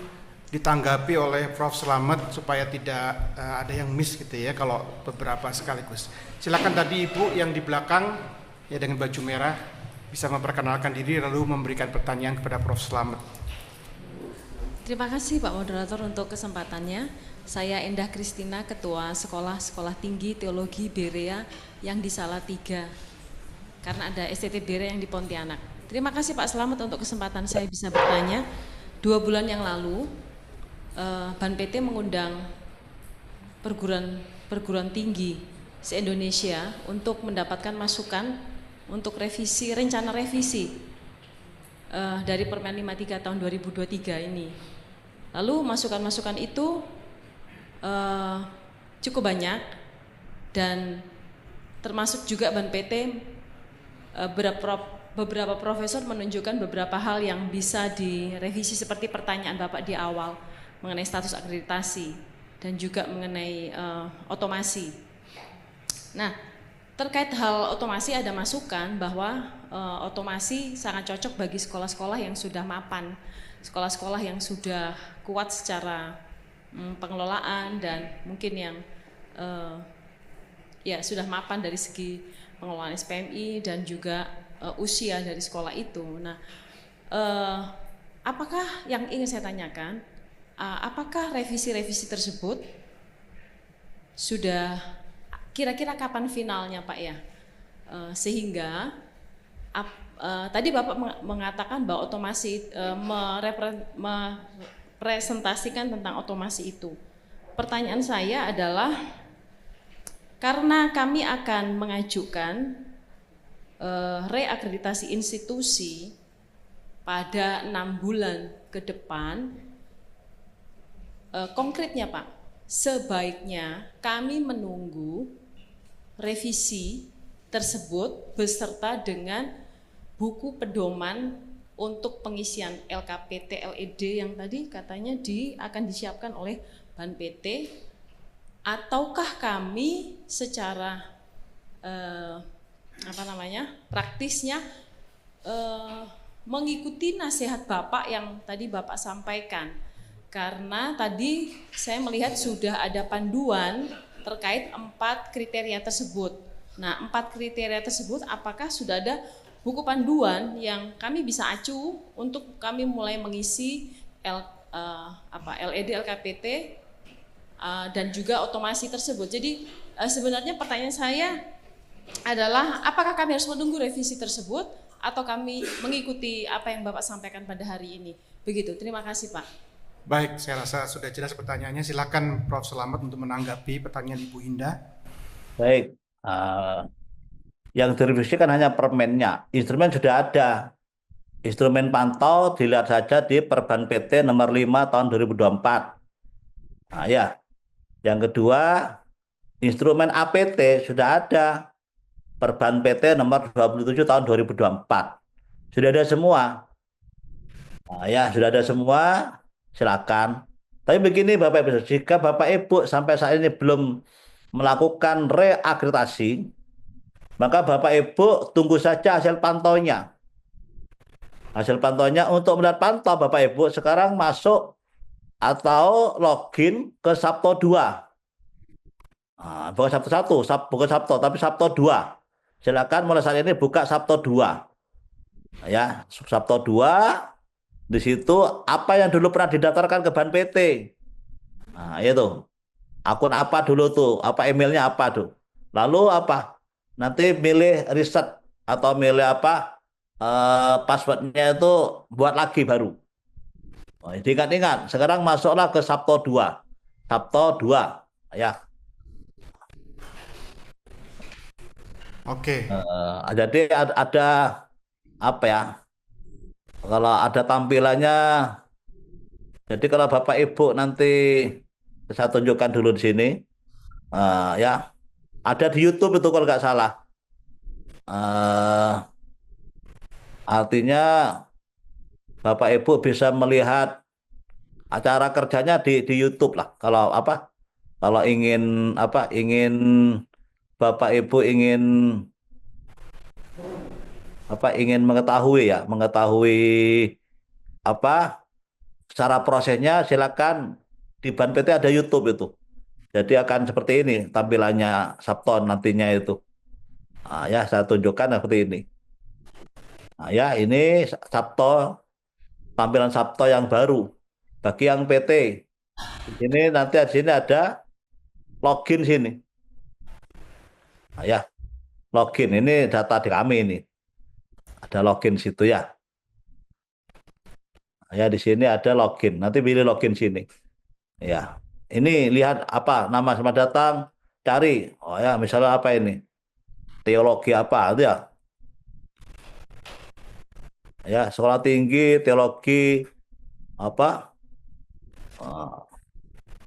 ditanggapi oleh Prof. Selamat supaya tidak ada yang miss gitu ya kalau beberapa sekaligus. Silakan tadi Ibu yang di belakang ya dengan baju merah bisa memperkenalkan diri lalu memberikan pertanyaan kepada Prof. Selamat. Terima kasih Pak Moderator untuk kesempatannya. Saya Endah Kristina, Ketua Sekolah Tinggi Teologi Berea yang di Salatiga. Karena ada STT Berea yang di Pontianak. Terima kasih Pak Selamat untuk kesempatan saya bisa bertanya. 2 bulan yang lalu, Ban PT mengundang perguruan tinggi se-Indonesia untuk mendapatkan masukan untuk rencana revisi dari Permen 53 tahun 2023 ini. Lalu masukan-masukan itu cukup banyak dan termasuk juga Ban PT beberapa profesor menunjukkan beberapa hal yang bisa direvisi seperti pertanyaan Bapak di awal mengenai status akreditasi dan juga mengenai otomasi. Nah, terkait hal otomasi ada masukan bahwa otomasi sangat cocok bagi sekolah-sekolah yang sudah mapan, sekolah-sekolah yang sudah kuat secara pengelolaan dan mungkin yang ya sudah mapan dari segi pengelolaan SPMI dan juga usia dari sekolah itu. Nah, apakah yang ingin saya tanyakan, apakah revisi-revisi tersebut sudah kira-kira kapan finalnya Pak ya? Sehingga tadi Bapak mengatakan bahwa otomasi merepresentasikan tentang otomasi itu. Pertanyaan saya adalah karena kami akan mengajukan reakreditasi institusi pada 6 bulan ke depan, konkretnya Pak, sebaiknya kami menunggu revisi tersebut beserta dengan buku pedoman untuk pengisian LKPT LED yang tadi katanya akan disiapkan oleh Ban PT, ataukah kami secara praktisnya mengikuti nasihat Bapak yang tadi Bapak sampaikan. Karena tadi saya melihat sudah ada panduan terkait 4 kriteria tersebut. Nah, 4 kriteria tersebut apakah sudah ada buku panduan yang kami bisa acu untuk kami mulai mengisi LED LKPT dan juga otomasi tersebut. Jadi sebenarnya pertanyaan saya adalah apakah kami harus menunggu revisi tersebut atau kami mengikuti apa yang Bapak sampaikan pada hari ini. Begitu, terima kasih Pak. Baik, saya rasa sudah jelas pertanyaannya. Silakan Prof. Selamat untuk menanggapi pertanyaan Ibu Indah. Baik, yang direvisi kan hanya permennya. Instrumen sudah ada. Instrumen pantau dilihat saja di Perban PT nomor 5 tahun 2024. Nah ya, yang kedua instrumen APT sudah ada. Perban PT nomor 27 tahun 2024. Sudah ada semua. Nah ya, sudah ada semua. Silakan. Tapi begini Bapak Ibu, jika Bapak Ibu sampai saat ini belum melakukan reakreditasi, maka Bapak Ibu tunggu saja hasil pantaunya. Hasil pantaunya untuk melihat pantau Bapak Ibu sekarang masuk atau login ke Sabto 2. Bukan Sabto 1, bukan Sabto, tapi Sabto 2. Silakan mulai saat ini buka Sabto 2. Ya, Sabto 2 di situ apa yang dulu pernah didaftarkan ke Ban PT. Nah, itu. Akun apa dulu tuh? Apa emailnya apa tuh? Lalu apa? Nanti milih riset atau milih apa? Passwordnya itu buat lagi baru. Oh, diingat-ingat, sekarang masuklah ke Sabto 2. Sabto 2. Ya. Oke. Jadi ada apa ya? Kalau ada tampilannya, jadi kalau Bapak Ibu nanti saya tunjukkan dulu di sini, ya ada di YouTube itu kalau nggak salah. Eh, Artinya Bapak Ibu bisa melihat acara kerjanya di YouTube lah. Kalau apa? Kalau ingin apa? Ingin Bapak Ibu ingin apa? Ingin mengetahui ya, mengetahui apa? Cara prosesnya silakan di Ban PT ada YouTube itu. Jadi akan seperti ini tampilannya Sabton nantinya itu. Ya saya tunjukkan seperti ini. Ya ini Sabto, tampilan Sabto yang baru bagi yang PT. Di sini nanti di sini ada login sini. Ya login ini data di kami ini. Ada login situ ya. Ya di sini ada login. Nanti pilih login sini. Ya. Ini lihat apa nama selamat datang, cari. Oh ya, misalnya apa ini? Teologi apa itu ya? Ya, sekolah tinggi teologi apa?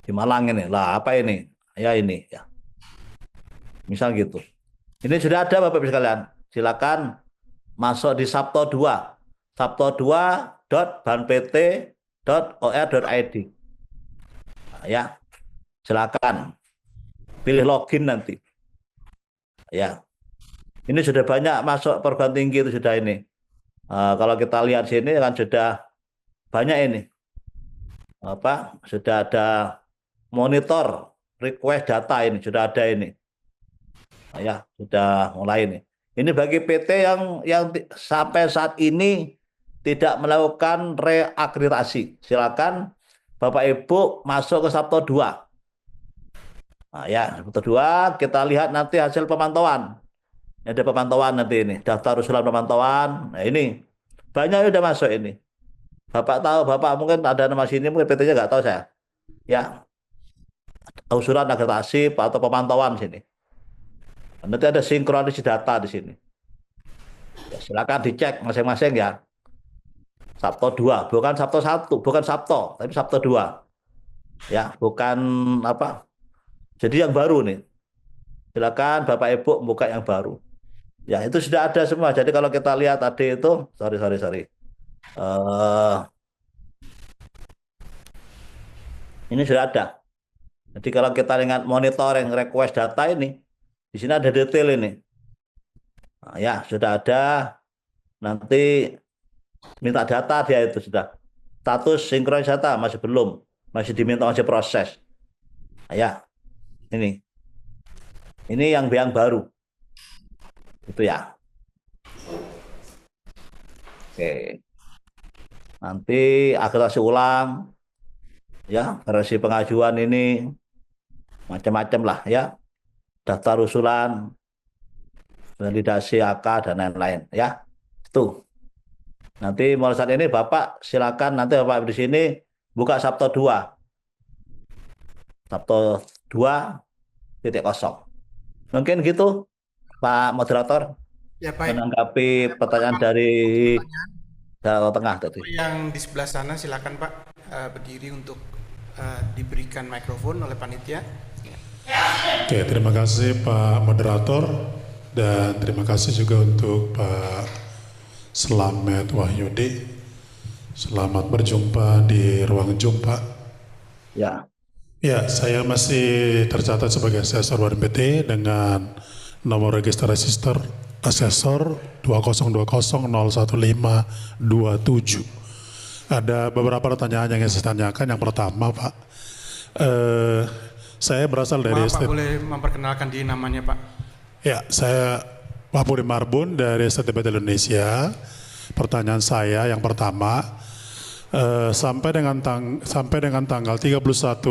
Di Malang ini. Lah, apa ini? Ya ini ya. Misal gitu. Ini sudah ada Bapak Ibu sekalian. Silakan masuk di Sabto 2. sabto2.banpt.or.id. Nah, ya. Silakan pilih login nanti. Ya. Ini sudah banyak masuk perguruan tinggi itu sudah ini. Kalau kita lihat sini kan sudah banyak ini. Apa? Sudah ada monitor request data ini sudah ada ini. Ya, sudah mulai ini. Ini bagi PT yang sampai saat ini tidak melakukan reakreditasi. Silakan Bapak Ibu masuk ke Sabto 2. Nah, ya, Sabto 2 kita lihat nanti hasil pemantauan. Ini ada pemantauan nanti ini, daftar usulan pemantauan. Nah, ini banyak yang sudah masuk ini. Bapak tahu, Bapak mungkin ada nama sini, mungkin PT-nya nggak tahu saya. Ya, usulan akreditasi atau pemantauan sini. Nanti ada sinkronisasi data di sini. Ya, silakan dicek masing-masing ya. Sabto 2, bukan Sabto 1, bukan Sabto, tapi Sabto 2. Ya, bukan apa. Jadi yang baru nih. Silakan Bapak Ibu buka yang baru. Ya, itu sudah ada semua. Jadi kalau kita lihat tadi itu, sorry. Ini sudah ada. Jadi kalau kita lihat monitoring request data ini, di sini ada detail ini. Nah, ya, sudah ada. Nanti minta data dia itu sudah. Status sinkronis data masih belum. Masih diminta masih proses. Nah, ya, ini. Ini yang baru. Itu ya. Oke. Nanti akreditasi ulang. Ya, versi pengajuan ini macam-macam lah ya. Daftar usulan, validasi AK dan lain-lain ya. Itu. Nanti mulai saat ini Bapak silakan nanti Bapak di sini buka Sabto 2. Sabto 2.0. Mungkin gitu Pak Moderator. Ya baik. Menanggapi pertanyaan dari Jawa Tengah tadi. Yang di sebelah sana silakan Pak berdiri untuk diberikan mikrofon oleh panitia. Oke, terima kasih Pak Moderator dan terima kasih juga untuk Pak Slamet Wahyudi. Selamat berjumpa di ruang jumpa. Ya. Ya, saya masih tercatat sebagai asesor BNPT dengan nomor register asesor 2020011527. Ada beberapa pertanyaan yang saya tanyakan. Yang pertama, Pak, eh, saya berasal dari Maaf Pak, boleh memperkenalkan diri namanya Pak? Ya, saya Pak Puri Marbun dari STB Indonesia. Pertanyaan saya yang pertama, sampai dengan tanggal 31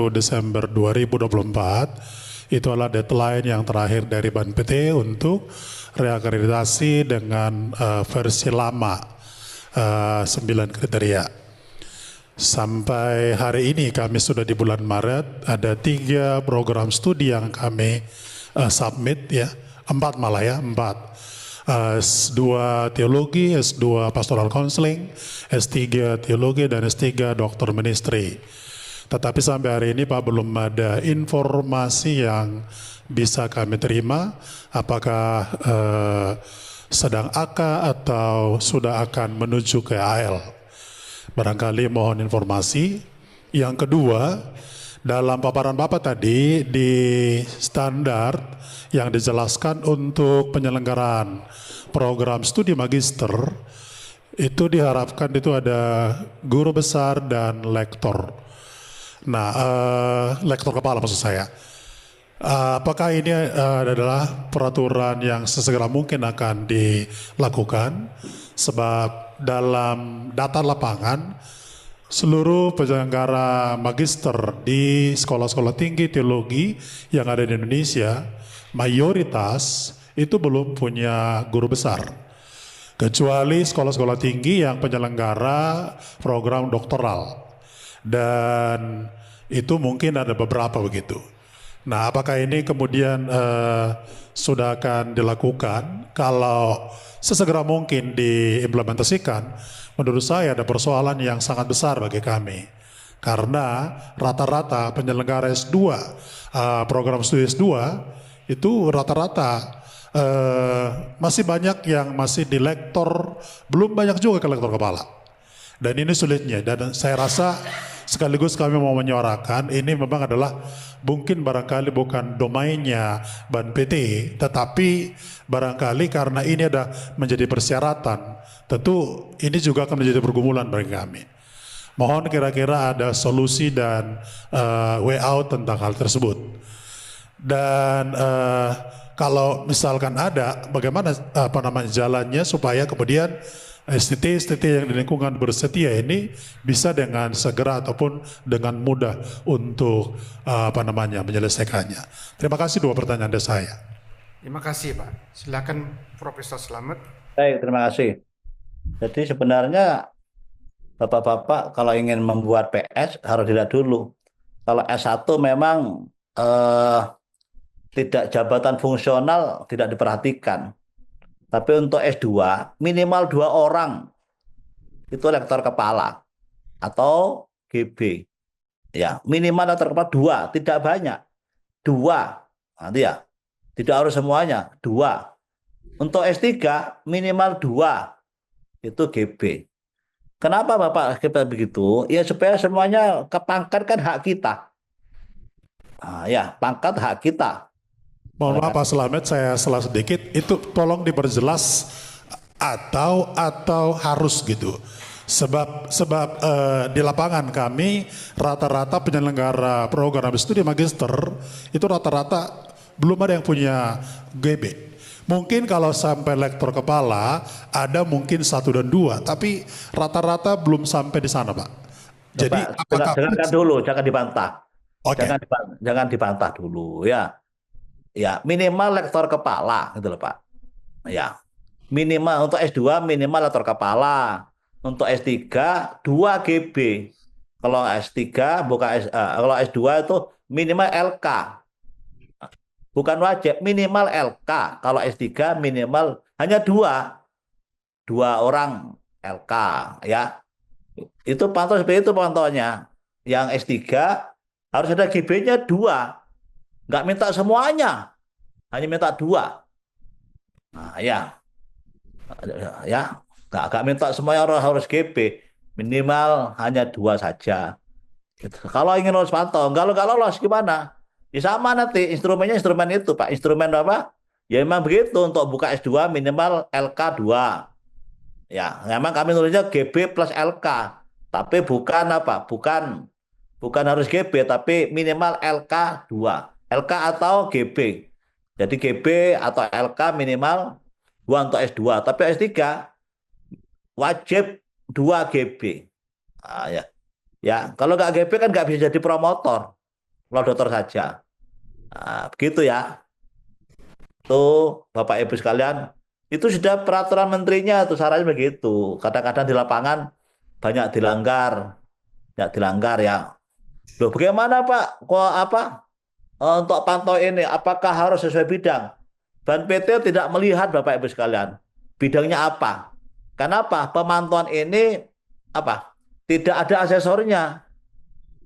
Desember 2024 itu adalah deadline yang terakhir dari BNPT untuk reakreditasi dengan versi lama 9 kriteria. Sampai hari ini kami sudah di bulan Maret, ada 3 program studi yang kami submit ya, 4 malah ya, 4. S2 Teologi, S2 Pastoral Counseling, S3 Teologi, dan S3 Doktor Ministry. Tetapi sampai hari ini Pak belum ada informasi yang bisa kami terima, apakah sedang AK atau sudah akan menuju ke AL. Barangkali mohon informasi. Yang kedua, dalam paparan Bapak tadi di standar yang dijelaskan untuk penyelenggaraan program studi magister itu diharapkan itu ada guru besar dan lektor. Nah, lektor kepala maksud saya. Apakah ini adalah peraturan yang sesegera mungkin akan dilakukan? Sebab dalam data lapangan seluruh penyelenggara magister di sekolah-sekolah tinggi teologi yang ada di Indonesia, mayoritas itu belum punya guru besar. Kecuali sekolah-sekolah tinggi yang penyelenggara program doktoral. Dan itu mungkin ada beberapa begitu. Nah, apakah ini kemudian sudah akan dilakukan? Kalau sesegera mungkin diimplementasikan, menurut saya ada persoalan yang sangat besar bagi kami. Karena rata-rata penyelenggara S2, program studi S2, itu rata-rata masih banyak yang masih di lektor, belum banyak juga ke lektor kepala. Dan ini sulitnya, dan saya rasa sekaligus kami mau menyuarakan ini memang adalah mungkin barangkali bukan domainnya BNPT, tetapi barangkali karena ini ada menjadi persyaratan, tentu ini juga akan menjadi pergumulan bagi kami. Mohon kira-kira ada solusi dan way out tentang hal tersebut. Dan kalau misalkan ada, bagaimana jalannya supaya kemudian STT yang di lingkungan bersetia ini bisa dengan segera ataupun dengan mudah untuk menyelesaikannya. Terima kasih 2 pertanyaan dari saya. Terima kasih Pak. Silakan Profesor Slamet. Baik, terima kasih. Jadi sebenarnya Bapak-bapak kalau ingin membuat PS harus dilihat dulu. Kalau S1 memang tidak jabatan fungsional tidak diperhatikan. Tapi untuk S2 minimal 2 orang itu lektor kepala atau GB. Ya, minimal lektor kepala 2, tidak banyak. 2. Nanti ya. Tidak harus semuanya, 2. Untuk S3 minimal 2 itu GB. Kenapa Bapak kita begitu? Ya supaya semuanya kepangkat kan hak kita. Ya, pangkat hak kita. Mohon maaf Pak Slamet, saya salah sedikit. Itu tolong diperjelas atau harus gitu. Sebab di lapangan kami rata-rata penyelenggara program studi magister itu rata-rata belum ada yang punya GB. Mungkin kalau sampai lektor kepala ada mungkin 1 dan 2, tapi rata-rata belum sampai di sana Pak. Jadi apakah dengarkan dulu, jangan dibantah. Oke. Jangan dibantah dulu ya. Ya, minimal lektor kepala gitu loh Pak. Ya. Minimal untuk S2 minimal lektor kepala. Untuk S3 2 GB. Kalau S3 kalau S2 itu minimal LK. Bukan wajib, minimal LK. Kalau S3 minimal hanya 2 orang LK ya. Itu pantau seperti itu pantauannya. Yang S3 harus ada GB-nya 2. Nggak minta semuanya, hanya minta 2. Nah, ya, nggak minta semuanya orang harus GB, minimal hanya 2 saja. Gitu. Kalau ingin lolos pantau, kalau nggak lolos gimana? Ya sama nanti instrumennya instrumen itu Pak. Instrumen apa? Ya memang begitu, untuk buka S2 minimal LK2. Ya, memang kami nulisnya GB plus LK. Tapi bukan apa? Bukan harus GB, tapi minimal LK2. LK atau GB. Jadi GB atau LK minimal 2 untuk S2. Tapi S3 wajib 2 GB. Ah, ya. Ya, kalau nggak GB kan nggak bisa jadi promotor. Kalau dokter saja. Nah, begitu ya. Tuh, Bapak Ibu sekalian, itu sudah peraturan menterinya tuh syaratnya begitu. Kadang-kadang di lapangan banyak dilanggar ya. Loh, bagaimana Pak? Kok apa? Untuk pantau ini, apakah harus sesuai bidang? Ban PT tidak melihat Bapak Ibu sekalian. Bidangnya apa? Kenapa? Pemantauan ini apa? Tidak ada asesornya.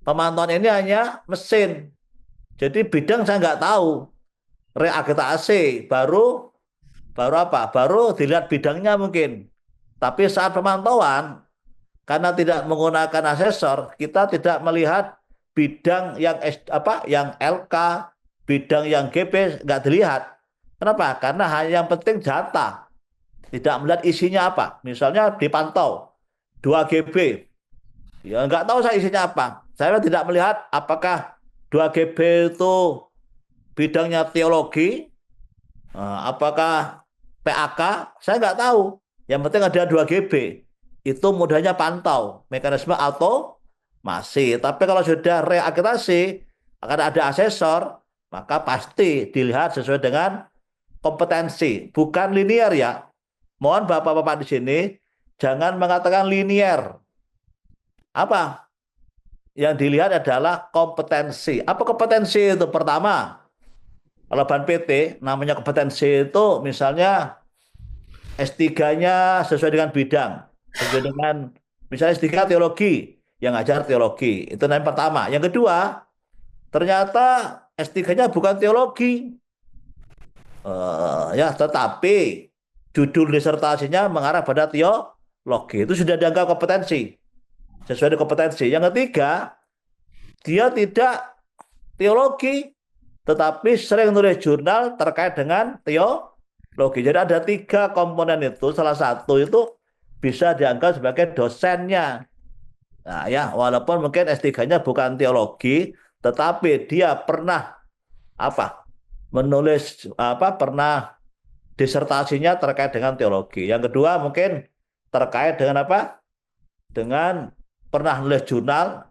Pemantauan ini hanya mesin. Jadi bidang saya nggak tahu. Reakreditasi baru apa? Baru dilihat bidangnya mungkin. Tapi saat pemantauan, karena tidak menggunakan asesor, kita tidak melihat bidang yang yang LK, bidang yang GB nggak dilihat. Kenapa? Karena hanya yang penting data, tidak melihat isinya apa. Misalnya dipantau 2 GB, ya nggak tahu saya isinya apa. Saya tidak melihat apakah 2 GB itu bidangnya teologi, apakah PAK, saya nggak tahu. Yang penting ada 2 GB. Itu mudahnya pantau, mekanisme masih. Tapi kalau sudah reakreditasi, akan ada asesor, maka pasti dilihat sesuai dengan kompetensi, bukan linear ya. Mohon Bapak-bapak di sini jangan mengatakan linear. Apa? Yang dilihat adalah kompetensi. Apa kompetensi itu? Pertama, kalau Ban PT namanya kompetensi itu misalnya S3-nya sesuai dengan bidang. Sesuai dengan misalnya S3 teologi, yang ngajar teologi. Itu yang pertama. Yang kedua, ternyata S3-nya bukan teologi. Ya, tetapi judul disertasinya mengarah pada teologi. Itu sudah dianggap kompetensi. Sesuai dengan kompetensi. Yang ketiga, dia tidak teologi, tetapi sering nulis jurnal terkait dengan teologi. Jadi ada 3 komponen itu. Salah satu itu bisa dianggap sebagai dosennya. Nah ya, walaupun mungkin S3-nya bukan teologi, tetapi dia pernah menulis pernah disertasinya terkait dengan teologi. Yang kedua mungkin terkait dengan dengan pernah nulis jurnal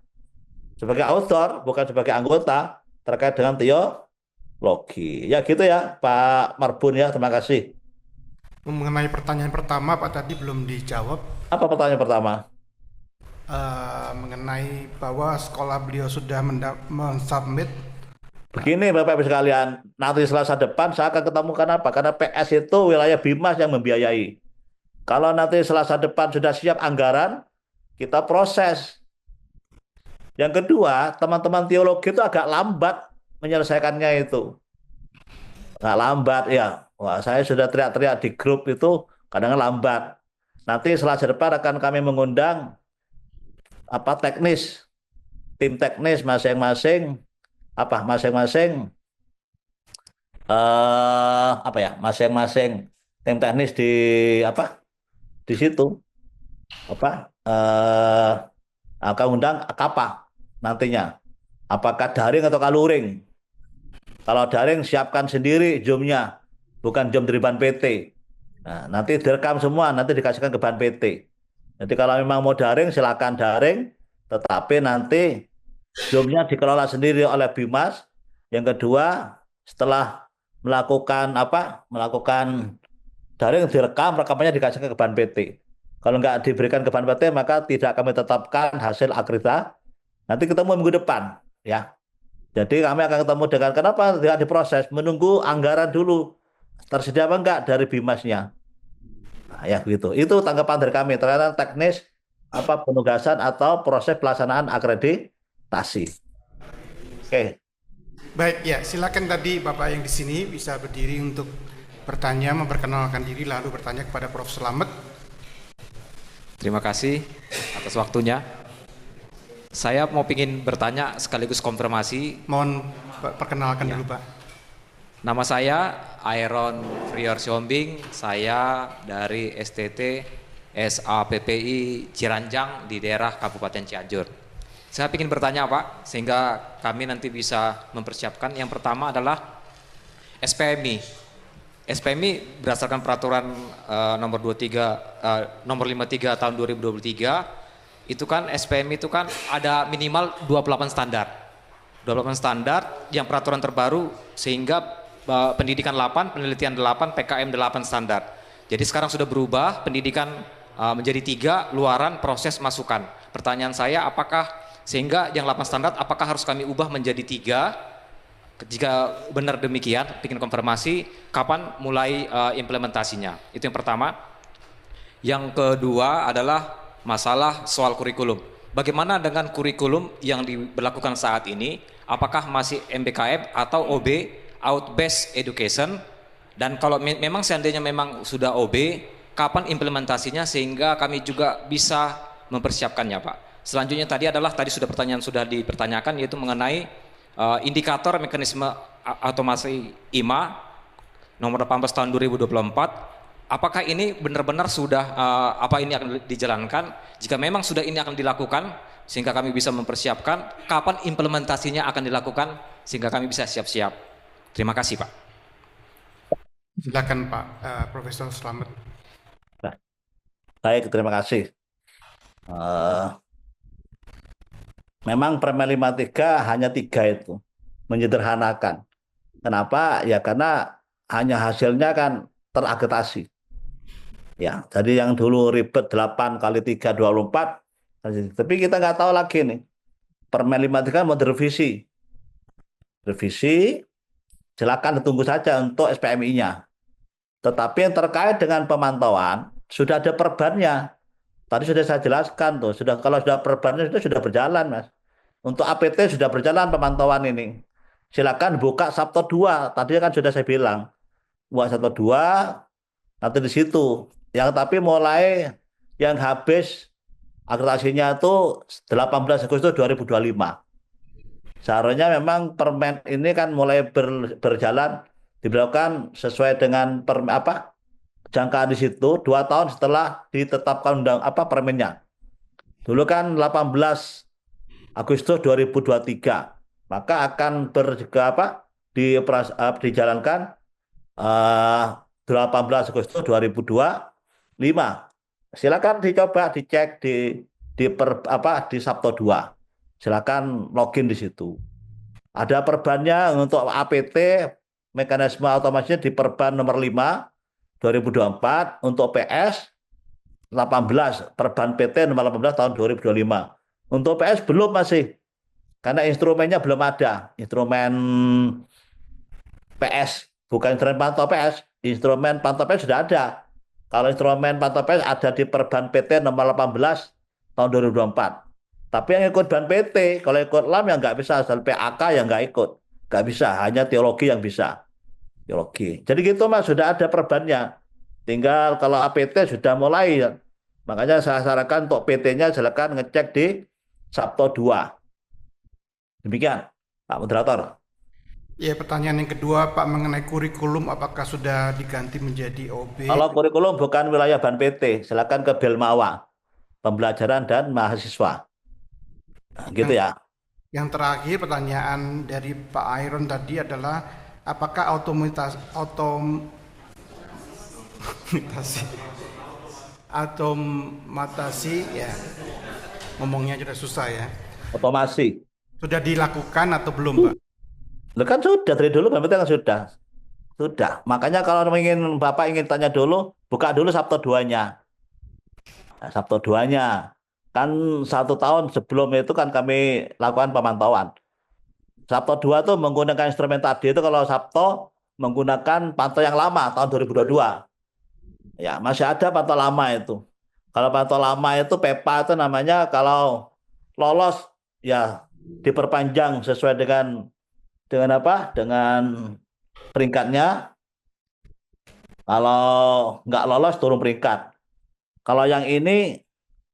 sebagai author, bukan sebagai anggota, terkait dengan teologi. Ya gitu ya Pak Marbun ya, terima kasih. Mengenai pertanyaan pertama Pak tadi belum dijawab. Apa pertanyaan pertama? Mengenai bahwa sekolah beliau sudah mensubmit. Begini Bapak Ibu sekalian, nanti Selasa depan saya akan ketemu kenapa? Karena PS itu wilayah Bimas yang membiayai. Kalau nanti Selasa depan sudah siap anggaran, kita proses. Yang kedua, teman-teman teologi itu agak lambat menyelesaikannya itu. Agak lambat ya. Wah, saya sudah teriak-teriak di grup itu kadang lambat. Nanti Selasa depan akan kami mengundang teknis, tim teknis masing-masing masing-masing tim teknis di situ akan undang apa nantinya, apakah daring atau luring. Kalau daring siapkan sendiri Zoom-nya, bukan Zoom dari Ban PT. Nah, nanti direkam semua, nanti dikasihkan ke Ban PT. Jadi kalau memang mau daring silakan daring, tetapi nanti Zoom-nya dikelola sendiri oleh Bimas. Yang kedua, setelah melakukan daring direkam, rekamannya dikasihkan ke Ban PT. Kalau nggak diberikan ke Ban PT, maka tidak kami tetapkan hasil akreditasi. Nanti ketemu minggu depan, ya. Jadi kami akan ketemu dengan kenapa tidak diproses, menunggu anggaran dulu tersedia apa enggak dari Bimasnya. Nah, ya begitu. Itu tanggapan dari kami terkait teknis penugasan atau proses pelaksanaan akreditasi. Oke. Baik ya, silakan tadi Bapak yang di sini bisa berdiri untuk bertanya, memperkenalkan diri lalu bertanya kepada Prof. Slamet. Terima kasih atas waktunya. Saya mau pingin bertanya sekaligus konfirmasi. Mohon perkenalkan dulu Pak. Nama saya Aaron Frior Siombing, saya dari STT SAPPI Ciranjang di daerah Kabupaten Cianjur. Saya ingin bertanya Pak, sehingga kami nanti bisa mempersiapkan. Yang pertama adalah SPMI. SPMI berdasarkan peraturan nomor 53 tahun 2023, itu kan SPMI itu kan ada minimal 28 standar. 28 standar yang peraturan terbaru, sehingga pendidikan 8, penelitian 8, PKM 8 standar. Jadi sekarang sudah berubah, pendidikan menjadi 3, luaran, proses, masukan. Pertanyaan saya, apakah sehingga yang 8 standar, apakah harus kami ubah menjadi 3? Jika benar demikian, bikin konfirmasi, kapan mulai implementasinya? Itu yang pertama. Yang kedua adalah masalah soal kurikulum. Bagaimana dengan kurikulum yang diberlakukan saat ini? Apakah masih MBKM atau OB, Out Based Education? Dan kalau memang seandainya memang sudah OB, kapan implementasinya sehingga kami juga bisa mempersiapkannya Pak? Selanjutnya tadi sudah dipertanyakan, yaitu mengenai indikator mekanisme otomasi IMA nomor 18 tahun 2024. Apakah ini benar-benar sudah apa ini akan dijalankan? Jika memang sudah ini akan dilakukan sehingga kami bisa mempersiapkan, kapan implementasinya akan dilakukan sehingga kami bisa siap-siap? Terima kasih Pak. Silakan Pak Profesor Slamet. Baik, terima kasih. Memang Permen 53 hanya 3 itu, menyederhanakan. Kenapa? Ya karena hanya hasilnya kan teragregasi. Ya, jadi yang dulu ribet 8 kali 3 24, tapi kita nggak tahu lagi nih. Permen 53 mau direvisi. Revisi, silakan ditunggu saja untuk SPMI-nya. Tetapi yang terkait dengan pemantauan sudah ada perbannya. Tadi sudah saya jelaskan tuh, kalau sudah perbannya itu sudah berjalan, Mas. Untuk APT sudah berjalan pemantauan ini. Silakan buka Sabto 2. Tadi kan sudah saya bilang. Buat Sabto 2 nanti di situ. Yang tapi mulai yang habis akreditasinya itu 18 Agustus 2025. Seharusnya memang permen ini kan mulai berjalan diberlakukan sesuai dengan jangkaan di situ 2 tahun setelah ditetapkan permennya. Dulu kan 18 Agustus 2023, maka akan dijalankan 18 Agustus 2025. Silakan dicoba dicek di Sabto 2. Silakan login di situ. Ada perbannya untuk APT, mekanisme otomasinya di Perban nomor 5 2024, untuk PS 18, Perban PT nomor 18 tahun 2025. Untuk PS belum masih, karena instrumennya belum ada. Instrumen PS, bukan instrumen pantau PS. Instrumen pantau PS sudah ada. Kalau instrumen pantau PS ada di Perban PT nomor 18 tahun 2024. Tapi yang ikut ban PT, kalau ikut LAM yang nggak bisa, asal PAK yang nggak ikut. Nggak bisa, hanya teologi yang bisa. Teologi. Jadi gitu Mas, sudah ada perbannya. Tinggal kalau APT sudah mulai. Makanya saya sarankan untuk PT-nya silakan ngecek di Sabto 2. Demikian, Pak Moderator. Ya, pertanyaan yang kedua Pak mengenai kurikulum, apakah sudah diganti menjadi OB? Kalau kurikulum bukan wilayah ban PT, silakan ke Belmawa, pembelajaran dan mahasiswa. Nah, gitu ya. Yang terakhir pertanyaan dari Pak Aaron tadi adalah apakah otomatasi ya, ngomongnya sudah susah ya. Otomasi. Sudah dilakukan atau belum, Pak? Kan sudah dari dulu, berarti kan sudah. Sudah. Makanya kalau Bapak ingin tanya dulu, buka dulu Sabto 2-nya. Nah, Sabto 2-nya. Kan 1 tahun sebelum itu kan kami lakukan pemantauan. Sabto 2 itu menggunakan instrumen tadi itu, kalau Sabto menggunakan pantau yang lama tahun 2022. Ya, masih ada pantau lama itu. Kalau pantau lama itu PEPA itu namanya, kalau lolos ya diperpanjang sesuai dengan peringkatnya. Kalau nggak lolos turun peringkat. Kalau yang ini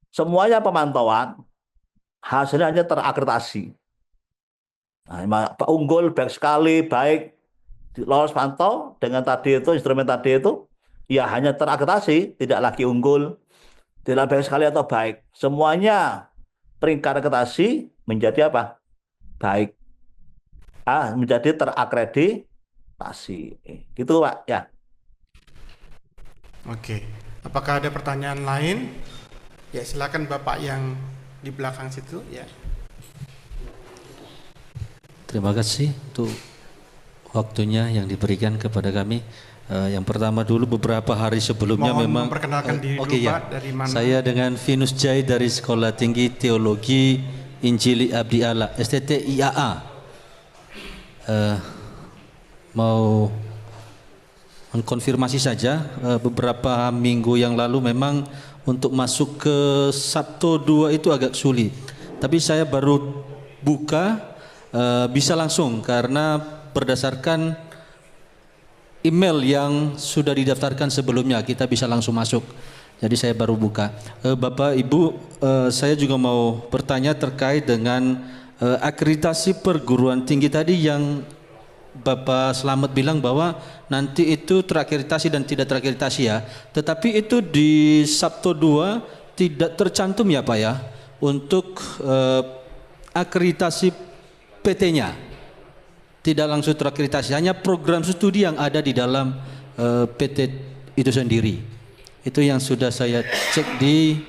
semuanya pemantauan, hasilnya hanya terakreditasi. Nah, unggul, baik sekali, baik, lolos pantau dengan tadi itu, instrumen tadi itu, ya hanya terakreditasi, tidak lagi unggul, tidak baik sekali atau baik. Semuanya peringkat akreditasi menjadi apa? Baik. Menjadi terakreditasi. Gitu Pak, ya. Oke. Apakah ada pertanyaan lain? Ya, silakan Bapak yang di belakang situ, ya. Terima kasih untuk waktunya yang diberikan kepada kami. Yang pertama dulu beberapa hari sebelumnya Mohon memang memperkenalkan diri dulu, Pak, dari mana? Saya dengan Venus Jai dari Sekolah Tinggi Teologi Injili Abdi Allah STT IAA. Mau mengkonfirmasi saja, beberapa minggu yang lalu memang untuk masuk ke Sabto 2 itu agak sulit. Tapi saya baru buka bisa langsung karena berdasarkan email yang sudah didaftarkan sebelumnya kita bisa langsung masuk. Jadi saya baru buka. Bapak Ibu, saya juga mau bertanya terkait dengan akreditasi perguruan tinggi tadi yang Bapak Slamet bilang bahwa nanti itu terakreditasi dan tidak terakreditasi ya. Tetapi itu di Sabto 2 tidak tercantum ya Pak ya untuk akreditasi PT-nya. Tidak langsung terakreditasi, hanya program studi yang ada di dalam PT itu sendiri. Itu yang sudah saya cek di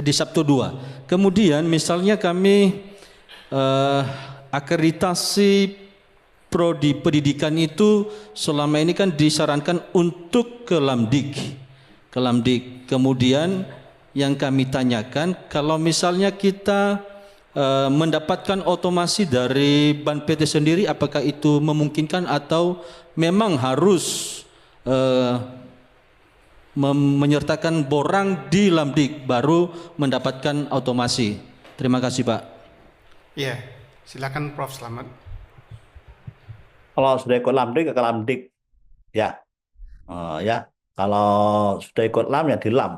di Sabto 2. Kemudian misalnya kami akreditasi prodi pendidikan itu selama ini kan disarankan untuk ke Lamdik. Kemudian yang kami tanyakan, kalau misalnya kita mendapatkan otomasi dari Ban PT sendiri, apakah itu memungkinkan atau memang harus menyertakan borang di Lamdik baru mendapatkan otomasi? Terima kasih Pak. Iya, silakan Prof. Slamet. Kalau sudah ikut Lamdik ke Lamdik, ya, ya. Kalau sudah ikut LAM ya di LAM.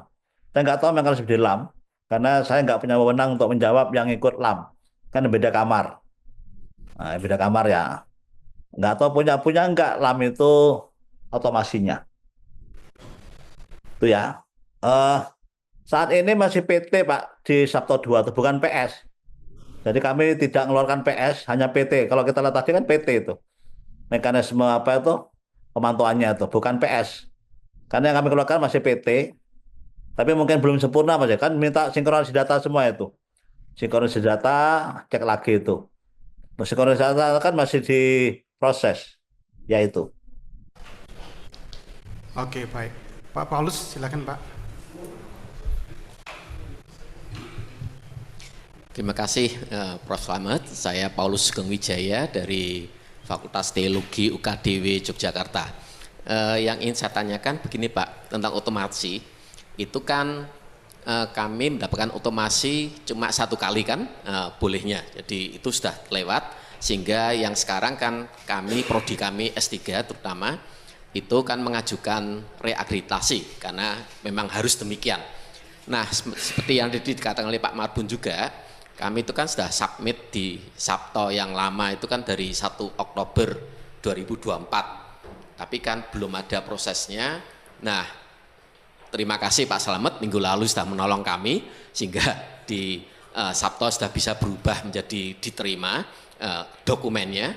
Saya nggak tahu memang harus di LAM. Karena saya nggak punya wewenang untuk menjawab yang ikut LAM, kan beda kamar. Nah, beda kamar ya. Nggak tahu punya nggak LAM itu otomasinya. Itu ya. Saat ini masih PT Pak di Sabto 2 itu bukan PS. Jadi kami tidak mengeluarkan PS, hanya PT. Kalau kita lihat tadi kan PT itu. Mekanisme apa itu pemantauannya itu bukan PS. Karena yang kami keluarkan masih PT. Tapi mungkin belum sempurna Mas ya, kan minta sinkronisasi data semua itu. Sinkronisasi data, cek lagi itu. Sinkronisasi data kan masih diproses, ya itu. Oke, baik. Pak Paulus, silakan Pak. Terima kasih Prof. Slamet. Saya Paulus Sugeng Wijaya dari Fakultas Teologi UKDW Yogyakarta. Yang ingin saya tanyakan begini Pak, tentang otomasi. Itu kan kami mendapatkan otomasi cuma 1 kali kan bolehnya, jadi itu sudah lewat, sehingga yang sekarang kan kami, prodi kami S3 terutama itu kan mengajukan reakreditasi karena memang harus demikian. Nah seperti yang dikatakan oleh Pak Marbun juga, kami itu kan sudah submit di Sabto yang lama itu kan dari 1 Oktober 2024, tapi kan belum ada prosesnya. Nah terima kasih Pak Slamet, minggu lalu sudah menolong kami sehingga di Sabto sudah bisa berubah menjadi diterima dokumennya.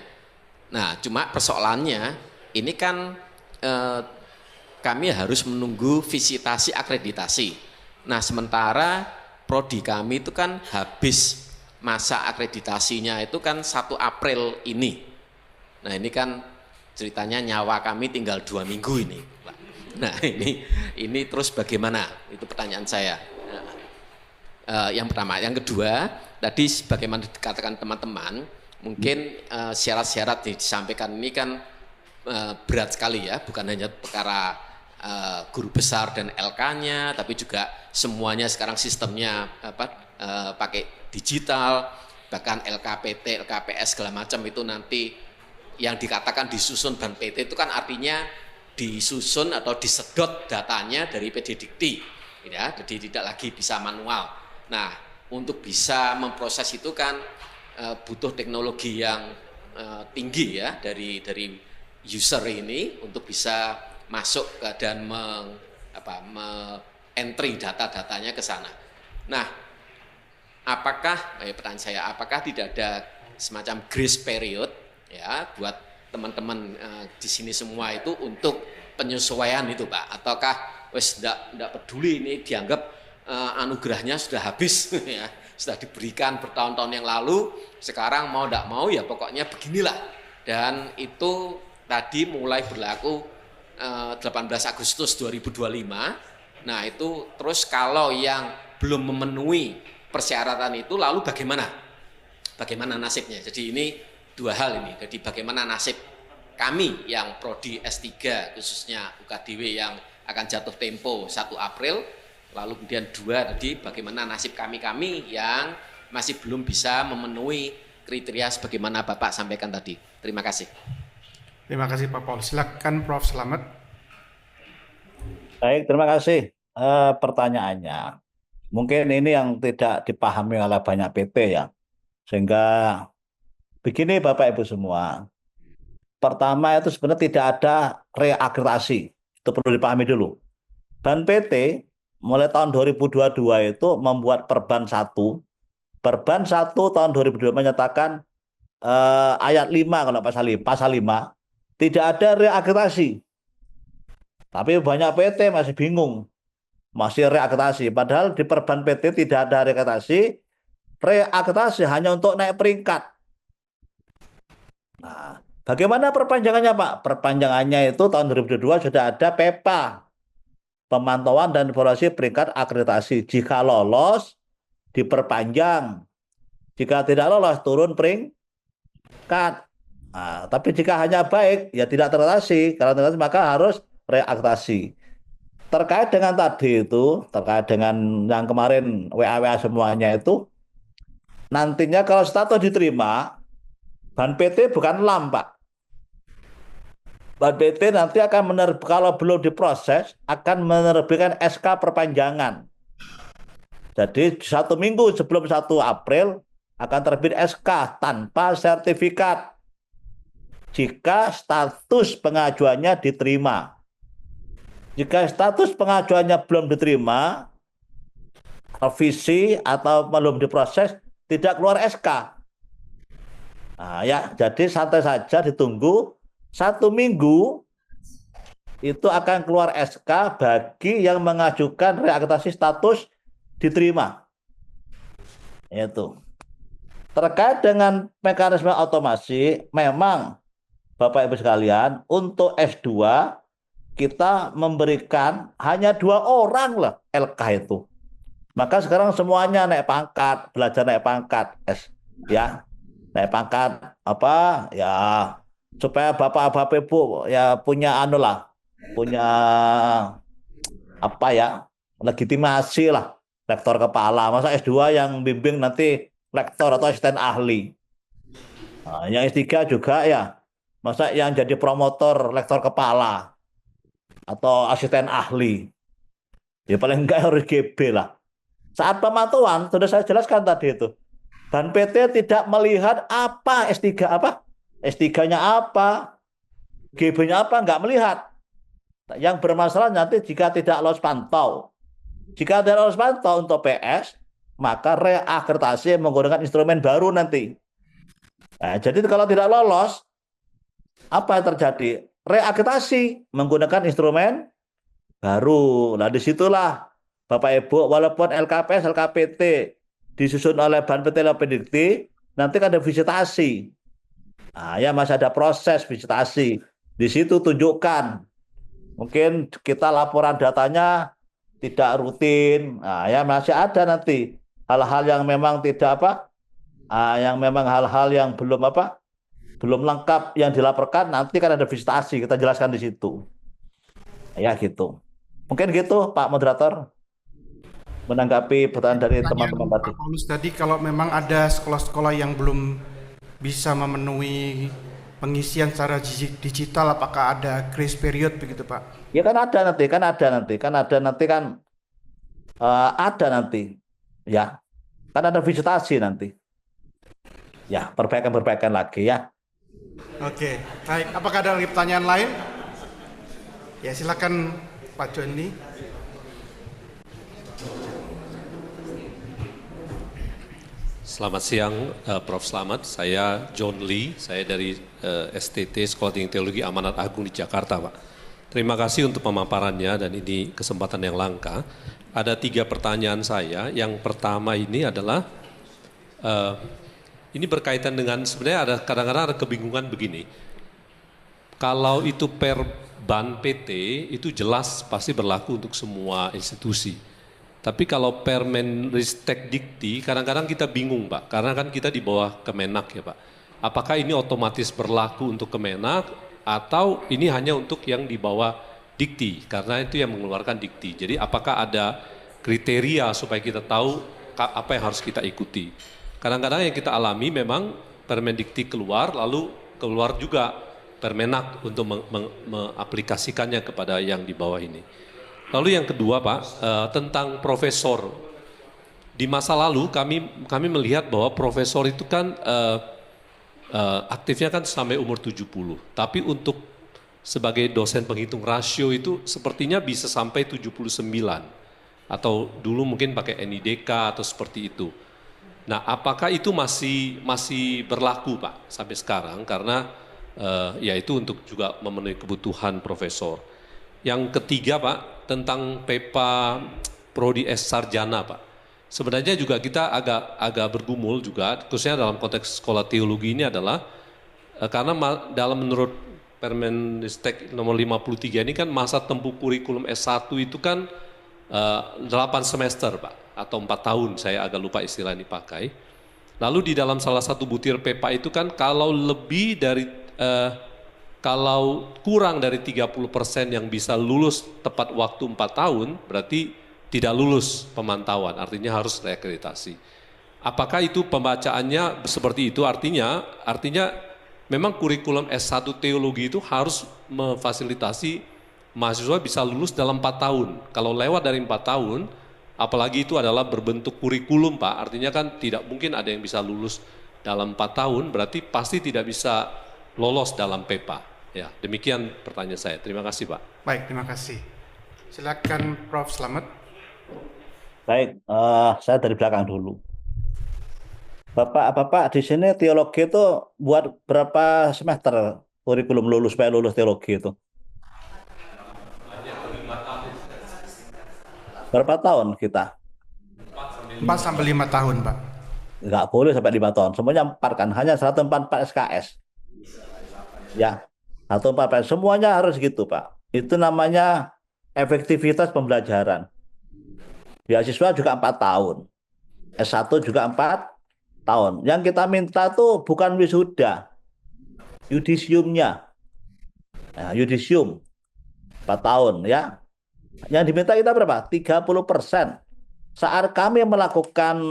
Nah cuma persoalannya ini kan kami harus menunggu visitasi akreditasi. Nah sementara prodi kami itu kan habis masa akreditasinya itu kan 1 April ini. Nah ini kan ceritanya nyawa kami tinggal 2 minggu ini Pak. Nah ini terus bagaimana? Itu pertanyaan saya. Yang pertama, yang kedua, tadi sebagaimana dikatakan teman-teman, mungkin syarat-syarat disampaikan ini kan berat sekali ya, bukan hanya perkara guru besar dan LK-nya, tapi juga semuanya sekarang sistemnya pakai digital, bahkan LKPT, LKPS segala macam itu nanti yang dikatakan disusun Ban PT itu kan artinya disusun atau disedot datanya dari PD Dikti, ya, jadi tidak lagi bisa manual. Nah, untuk bisa memproses itu kan butuh teknologi yang tinggi ya dari user ini untuk bisa masuk ke dan entry data-datanya ke sana. Nah, pertanyaan saya, apakah tidak ada semacam grace period ya buat teman-teman di sini semua itu untuk penyesuaian itu, Pak? Ataukah wes enggak peduli, ini dianggap anugerahnya sudah habis ya, sudah diberikan bertahun-tahun yang lalu, sekarang mau enggak mau ya pokoknya beginilah. Dan itu tadi mulai berlaku 18 Agustus 2025. Nah, itu terus kalau yang belum memenuhi persyaratan itu lalu bagaimana? Bagaimana nasibnya? Jadi ini dua hal ini. Jadi bagaimana nasib kami yang prodi S3 khususnya UKDW yang akan jatuh tempo 1 April, lalu kemudian dua tadi bagaimana nasib kami yang masih belum bisa memenuhi kriteria sebagaimana Bapak sampaikan tadi. Terima kasih. Terima kasih Pak Paul. Silakan Prof. Slamet. Baik, terima kasih. Pertanyaannya, mungkin ini yang tidak dipahami oleh banyak PT ya, sehingga begini Bapak Ibu semua. Pertama itu sebenarnya tidak ada reakreditasi, itu perlu dipahami dulu. Dan PT mulai tahun 2022 itu membuat Perban 1 tahun 2022 menyatakan ayat 5 kalau pasal 5 tidak ada reakreditasi. Tapi banyak PT masih bingung, masih reakreditasi. Padahal di Perban PT tidak ada reakreditasi. Reakreditasi hanya untuk naik peringkat. Nah, bagaimana perpanjangannya Pak? Perpanjangannya itu tahun 2022 sudah ada PEPA, pemantauan dan evaluasi peringkat akreditasi. Jika lolos diperpanjang, jika tidak lolos turun peringkat. Nah, tapi jika hanya baik ya tidak terakreditasi. Kalau terakreditasi maka harus reakreditasi. Terkait dengan tadi itu, terkait dengan yang kemarin WA semuanya itu, nantinya kalau status diterima, Ban PT bukan LAM Pak. Ban PT nanti akan kalau belum diproses, akan menerbitkan SK perpanjangan. Jadi 1 minggu sebelum 1 April akan terbit SK tanpa sertifikat jika status pengajuannya diterima. Jika status pengajuannya belum diterima, revisi atau belum diproses, tidak keluar SK. Nah, ya, jadi santai saja ditunggu 1 minggu itu akan keluar SK bagi yang mengajukan reakreditasi status diterima. Itu. Terkait dengan mekanisme otomasi, memang Bapak Ibu sekalian, untuk S2 kita memberikan hanya 2 orang lah LK itu. Maka sekarang semuanya naik pangkat, belajar naik pangkat, ya, naik pangkat apa ya, supaya bapak-bapak ibu ya punya punya apa ya, legitimasi lah, rektor kepala. Masa S2 yang bimbing nanti rektor atau asisten ahli. Nah, yang S3 juga ya, masa yang jadi promotor rektor kepala atau asisten ahli, ya paling enggak harus GB lah. Saat pemantauan sudah saya jelaskan tadi itu, Ban PT tidak melihat apa S3 apa, S3-nya apa, GB-nya apa, enggak melihat. Yang bermasalah nanti jika tidak lolos pantau. Jika tidak lolos pantau untuk PS, maka reakreditasi menggunakan instrumen baru nanti. Nah, jadi kalau tidak lolos, apa yang terjadi? Reakreditasi menggunakan instrumen baru. Nah, disitulah Bapak Ibu, walaupun LKPS, LKPT disusun oleh Ban PT Lapendikti, nanti kan ada visitasi. Nah, ya masih ada proses visitasi. Di situ tunjukkan. Mungkin kita laporan datanya tidak rutin. Nah, ya masih ada nanti hal-hal yang memang tidak apa, yang memang hal-hal yang belum lengkap yang dilaporkan, nanti kan ada visitasi, kita jelaskan di situ. Ya gitu. Mungkin gitu Pak Moderator, menanggapi pertanyaan dari teman-teman tadi. Pak Paulus tadi, kalau memang ada sekolah-sekolah yang belum bisa memenuhi pengisian secara digital, apakah ada grace period begitu Pak? Ya kan ada nanti. Ya, kan ada visitasi nanti. Ya, perbaikan-perbaikan lagi ya. Oke, baik. Apakah ada lagi pertanyaan lain? Ya, silakan Pak Joni. Selamat siang, Prof. Slamet. Saya John Lee, saya dari STT Sekolah Tinggi Teologi Amanat Agung di Jakarta, Pak. Terima kasih untuk pemaparannya dan ini kesempatan yang langka. Ada 3 pertanyaan saya. Yang pertama ini adalah, ini berkaitan dengan sebenarnya ada kadang-kadang ada kebingungan begini. Kalau itu per ban PT itu jelas pasti berlaku untuk semua institusi. Tapi kalau Permenristek Dikti, kadang-kadang kita bingung, Pak, karena kan kita di bawah Kemenak ya, Pak. Apakah ini otomatis berlaku untuk Kemenak atau ini hanya untuk yang di bawah Dikti, karena itu yang mengeluarkan Dikti. Jadi apakah ada kriteria supaya kita tahu apa yang harus kita ikuti. Kadang-kadang yang kita alami memang Permendikti keluar, lalu keluar juga Permenak untuk mengaplikasikannya kepada yang di bawah ini. Lalu yang kedua, Pak, tentang profesor. Di masa lalu kami melihat bahwa profesor itu kan aktifnya kan sampai umur 70. Tapi untuk sebagai dosen penghitung rasio itu sepertinya bisa sampai 79. Atau dulu mungkin pakai NIDK atau seperti itu. Nah, apakah itu masih berlaku, Pak, sampai sekarang? Karena ya itu untuk juga memenuhi kebutuhan profesor. Yang ketiga, Pak, tentang PEPA Prodi S Sarjana, Pak. Sebenarnya juga kita agak bergumul juga, khususnya dalam konteks sekolah teologi ini adalah karena dalam menurut Permenristek nomor 53 ini kan masa tempuh kurikulum S1 itu kan 8 semester, Pak, atau 4 tahun, saya agak lupa istilah ini pakai. Lalu di dalam salah satu butir PEPA itu kan kalau lebih dari kalau kurang dari 30% yang bisa lulus tepat waktu 4 tahun, berarti tidak lulus pemantauan, artinya harus reakreditasi. Apakah itu pembacaannya seperti itu? Artinya memang kurikulum S1 teologi itu harus memfasilitasi mahasiswa bisa lulus dalam 4 tahun. Kalau lewat dari 4 tahun, apalagi itu adalah berbentuk kurikulum, Pak, artinya kan tidak mungkin ada yang bisa lulus dalam 4 tahun, berarti pasti tidak bisa lolos dalam PEPA. Ya, demikian pertanyaan saya. Terima kasih, Pak. Baik, terima kasih. Silakan Prof. Slamet. Baik, saya dari belakang dulu. Bapak di sini teologi itu buat berapa semester kurikulum lulus supaya lulus teologi itu? Berapa tahun kita? 4 sampai 5 tahun, Pak. Nggak boleh sampai 5 tahun. Semuanya 4 kan, hanya 144 SKS. Ya, 144. Semuanya harus gitu, Pak. Itu namanya efektivitas pembelajaran. Beasiswa juga 4 tahun. S1 juga 4 tahun. Yang kita minta tuh bukan wisuda, yudisiumnya. Nah, yudisium 4 tahun ya. Yang diminta kita berapa? 30%. Saat kami melakukan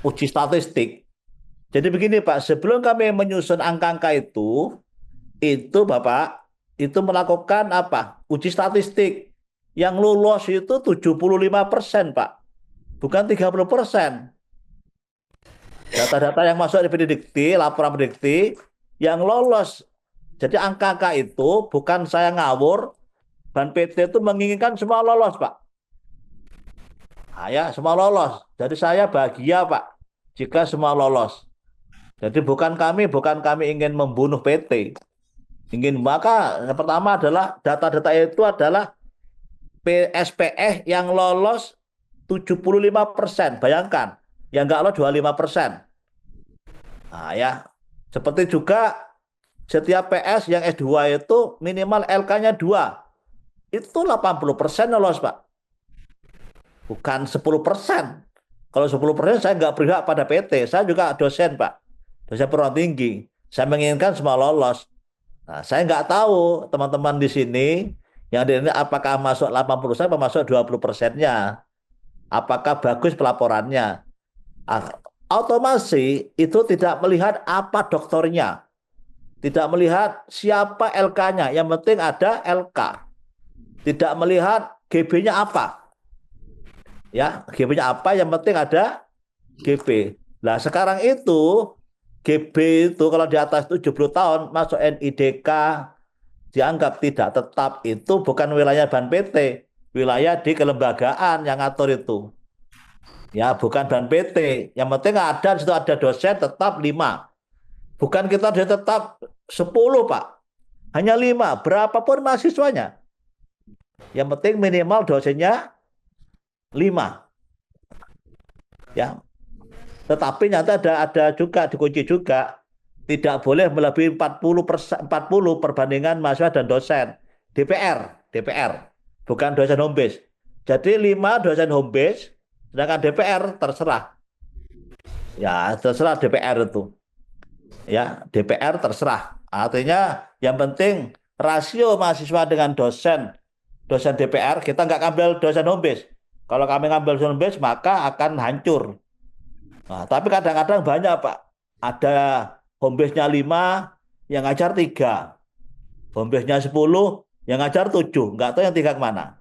uji statistik, jadi begini, Pak, sebelum kami menyusun angka-angka itu Bapak, itu melakukan apa? Uji statistik. Yang lulus itu 75%, Pak. Bukan 30%. Data-data yang masuk di Pendikti, laporan Pendikti, yang lolos. Jadi angka-angka itu bukan saya ngawur, Ban PT itu menginginkan semua lolos, Pak. Nah, ya, semua lolos. Jadi saya bahagia, Pak, jika semua lolos. Jadi bukan kami ingin membunuh PT. Maka yang pertama adalah data-data itu adalah SPE yang lolos 75%. Bayangkan, yang nggak lolos 25%. Nah ya, seperti juga setiap PS yang S2 itu minimal LK-nya 2. Itu 80% lolos, Pak. Bukan 10%. Kalau 10% saya nggak berhak pada PT. Saya juga dosen, Pak. Dosen perguruan tinggi. Saya menginginkan semua lolos. Nah, saya nggak tahu teman-teman di sini yang di ini apakah masuk 80% atau masuk 20%-nya. Apakah bagus pelaporannya. Otomasi itu tidak melihat apa doktornya. Tidak melihat siapa LK-nya. Yang penting ada LK. Tidak melihat GB-nya apa. Ya, GB-nya apa? Yang penting ada GB. Nah, sekarang itu GB itu kalau di atas 70 tahun masuk NIDK dianggap tidak tetap, itu bukan wilayah Ban PT, wilayah di kelembagaan yang ngatur itu. Ya, bukan Ban PT. Yang penting ada di situ ada dosen tetap 5. Bukan kita dia tetap 10, Pak. Hanya 5, berapapun mahasiswanya. Yang penting minimal dosennya 5. Ya. Tetapi nanti ada juga dikunci juga tidak boleh melebihi 40 perbandingan mahasiswa dan dosen. DPR, bukan dosen home base. Jadi 5 dosen home base, sedangkan DPR terserah. Ya, terserah DPR itu. Ya, DPR terserah. Artinya yang penting rasio mahasiswa dengan dosen DPR, kita nggak ngambil dosen home base. Kalau kami ngambil dosen home base, maka akan hancur. Nah, tapi kadang-kadang banyak, Pak. Ada home base-nya 5, yang ngajar 3. Home base-nya 10, yang ngajar 7. Nggak tahu yang 3 kemana.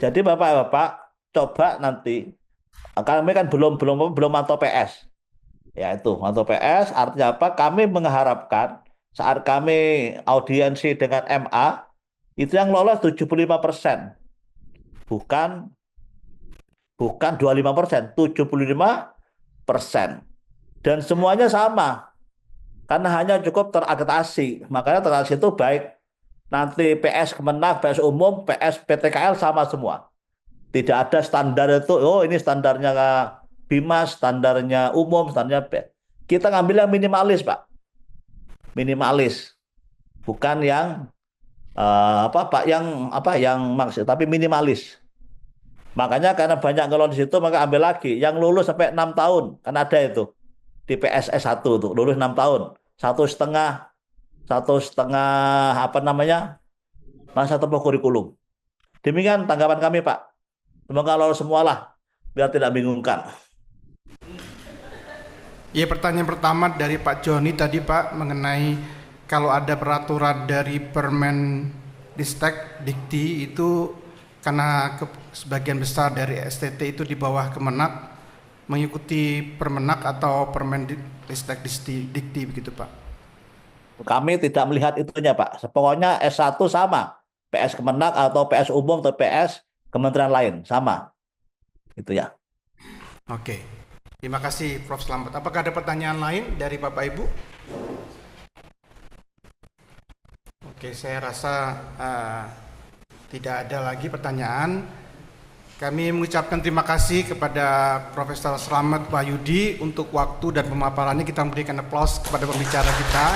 Jadi Bapak-Bapak, coba nanti. Kami kan belum mantau PS. Ya itu, mantau PS artinya apa? Kami mengharapkan saat kami audiensi dengan MA, itu yang lolos 75%. Bukan 25%, 75%. Dan semuanya sama. Karena hanya cukup terakreditasi. Makanya terakreditasi itu baik nanti PS Kemenag, PS Umum, PS PTKL sama semua. Tidak ada standar itu, oh ini standarnya Bimas, standarnya umum, standarnya kita ngambil yang minimalis, Pak. Minimalis. Bukan yang yang maksud, tapi minimalis. Makanya karena banyak ngelon di situ, maka ambil lagi yang lulus sampai 6 tahun. Kan ada itu di PSS 1 tuh, lulus 6 tahun. 1,5 masa tempuh kurikulum. Demikian tanggapan kami, Pak. Semoga lolos semualah, biar tidak bingungkan. Ya, pertanyaan pertama dari Pak Joni tadi, Pak, mengenai kalau ada peraturan dari Permen Distek Dikti itu karena sebagian besar dari STT itu di bawah Kemenag, mengikuti Permenak atau Permen Distek Dikti begitu, Pak? Kami tidak melihat itunya, Pak. Pokoknya S1 sama, PS Kemenag atau PS Umum atau PS Kementerian lain sama. Itu ya. Oke. Terima kasih Prof. Slamet. Apakah ada pertanyaan lain dari Bapak Ibu? Oke, saya rasa tidak ada lagi pertanyaan. Kami mengucapkan terima kasih kepada Profesor Slamet Wahyudi untuk waktu dan pemaparannya. Kita memberikan aplaus kepada pembicara kita.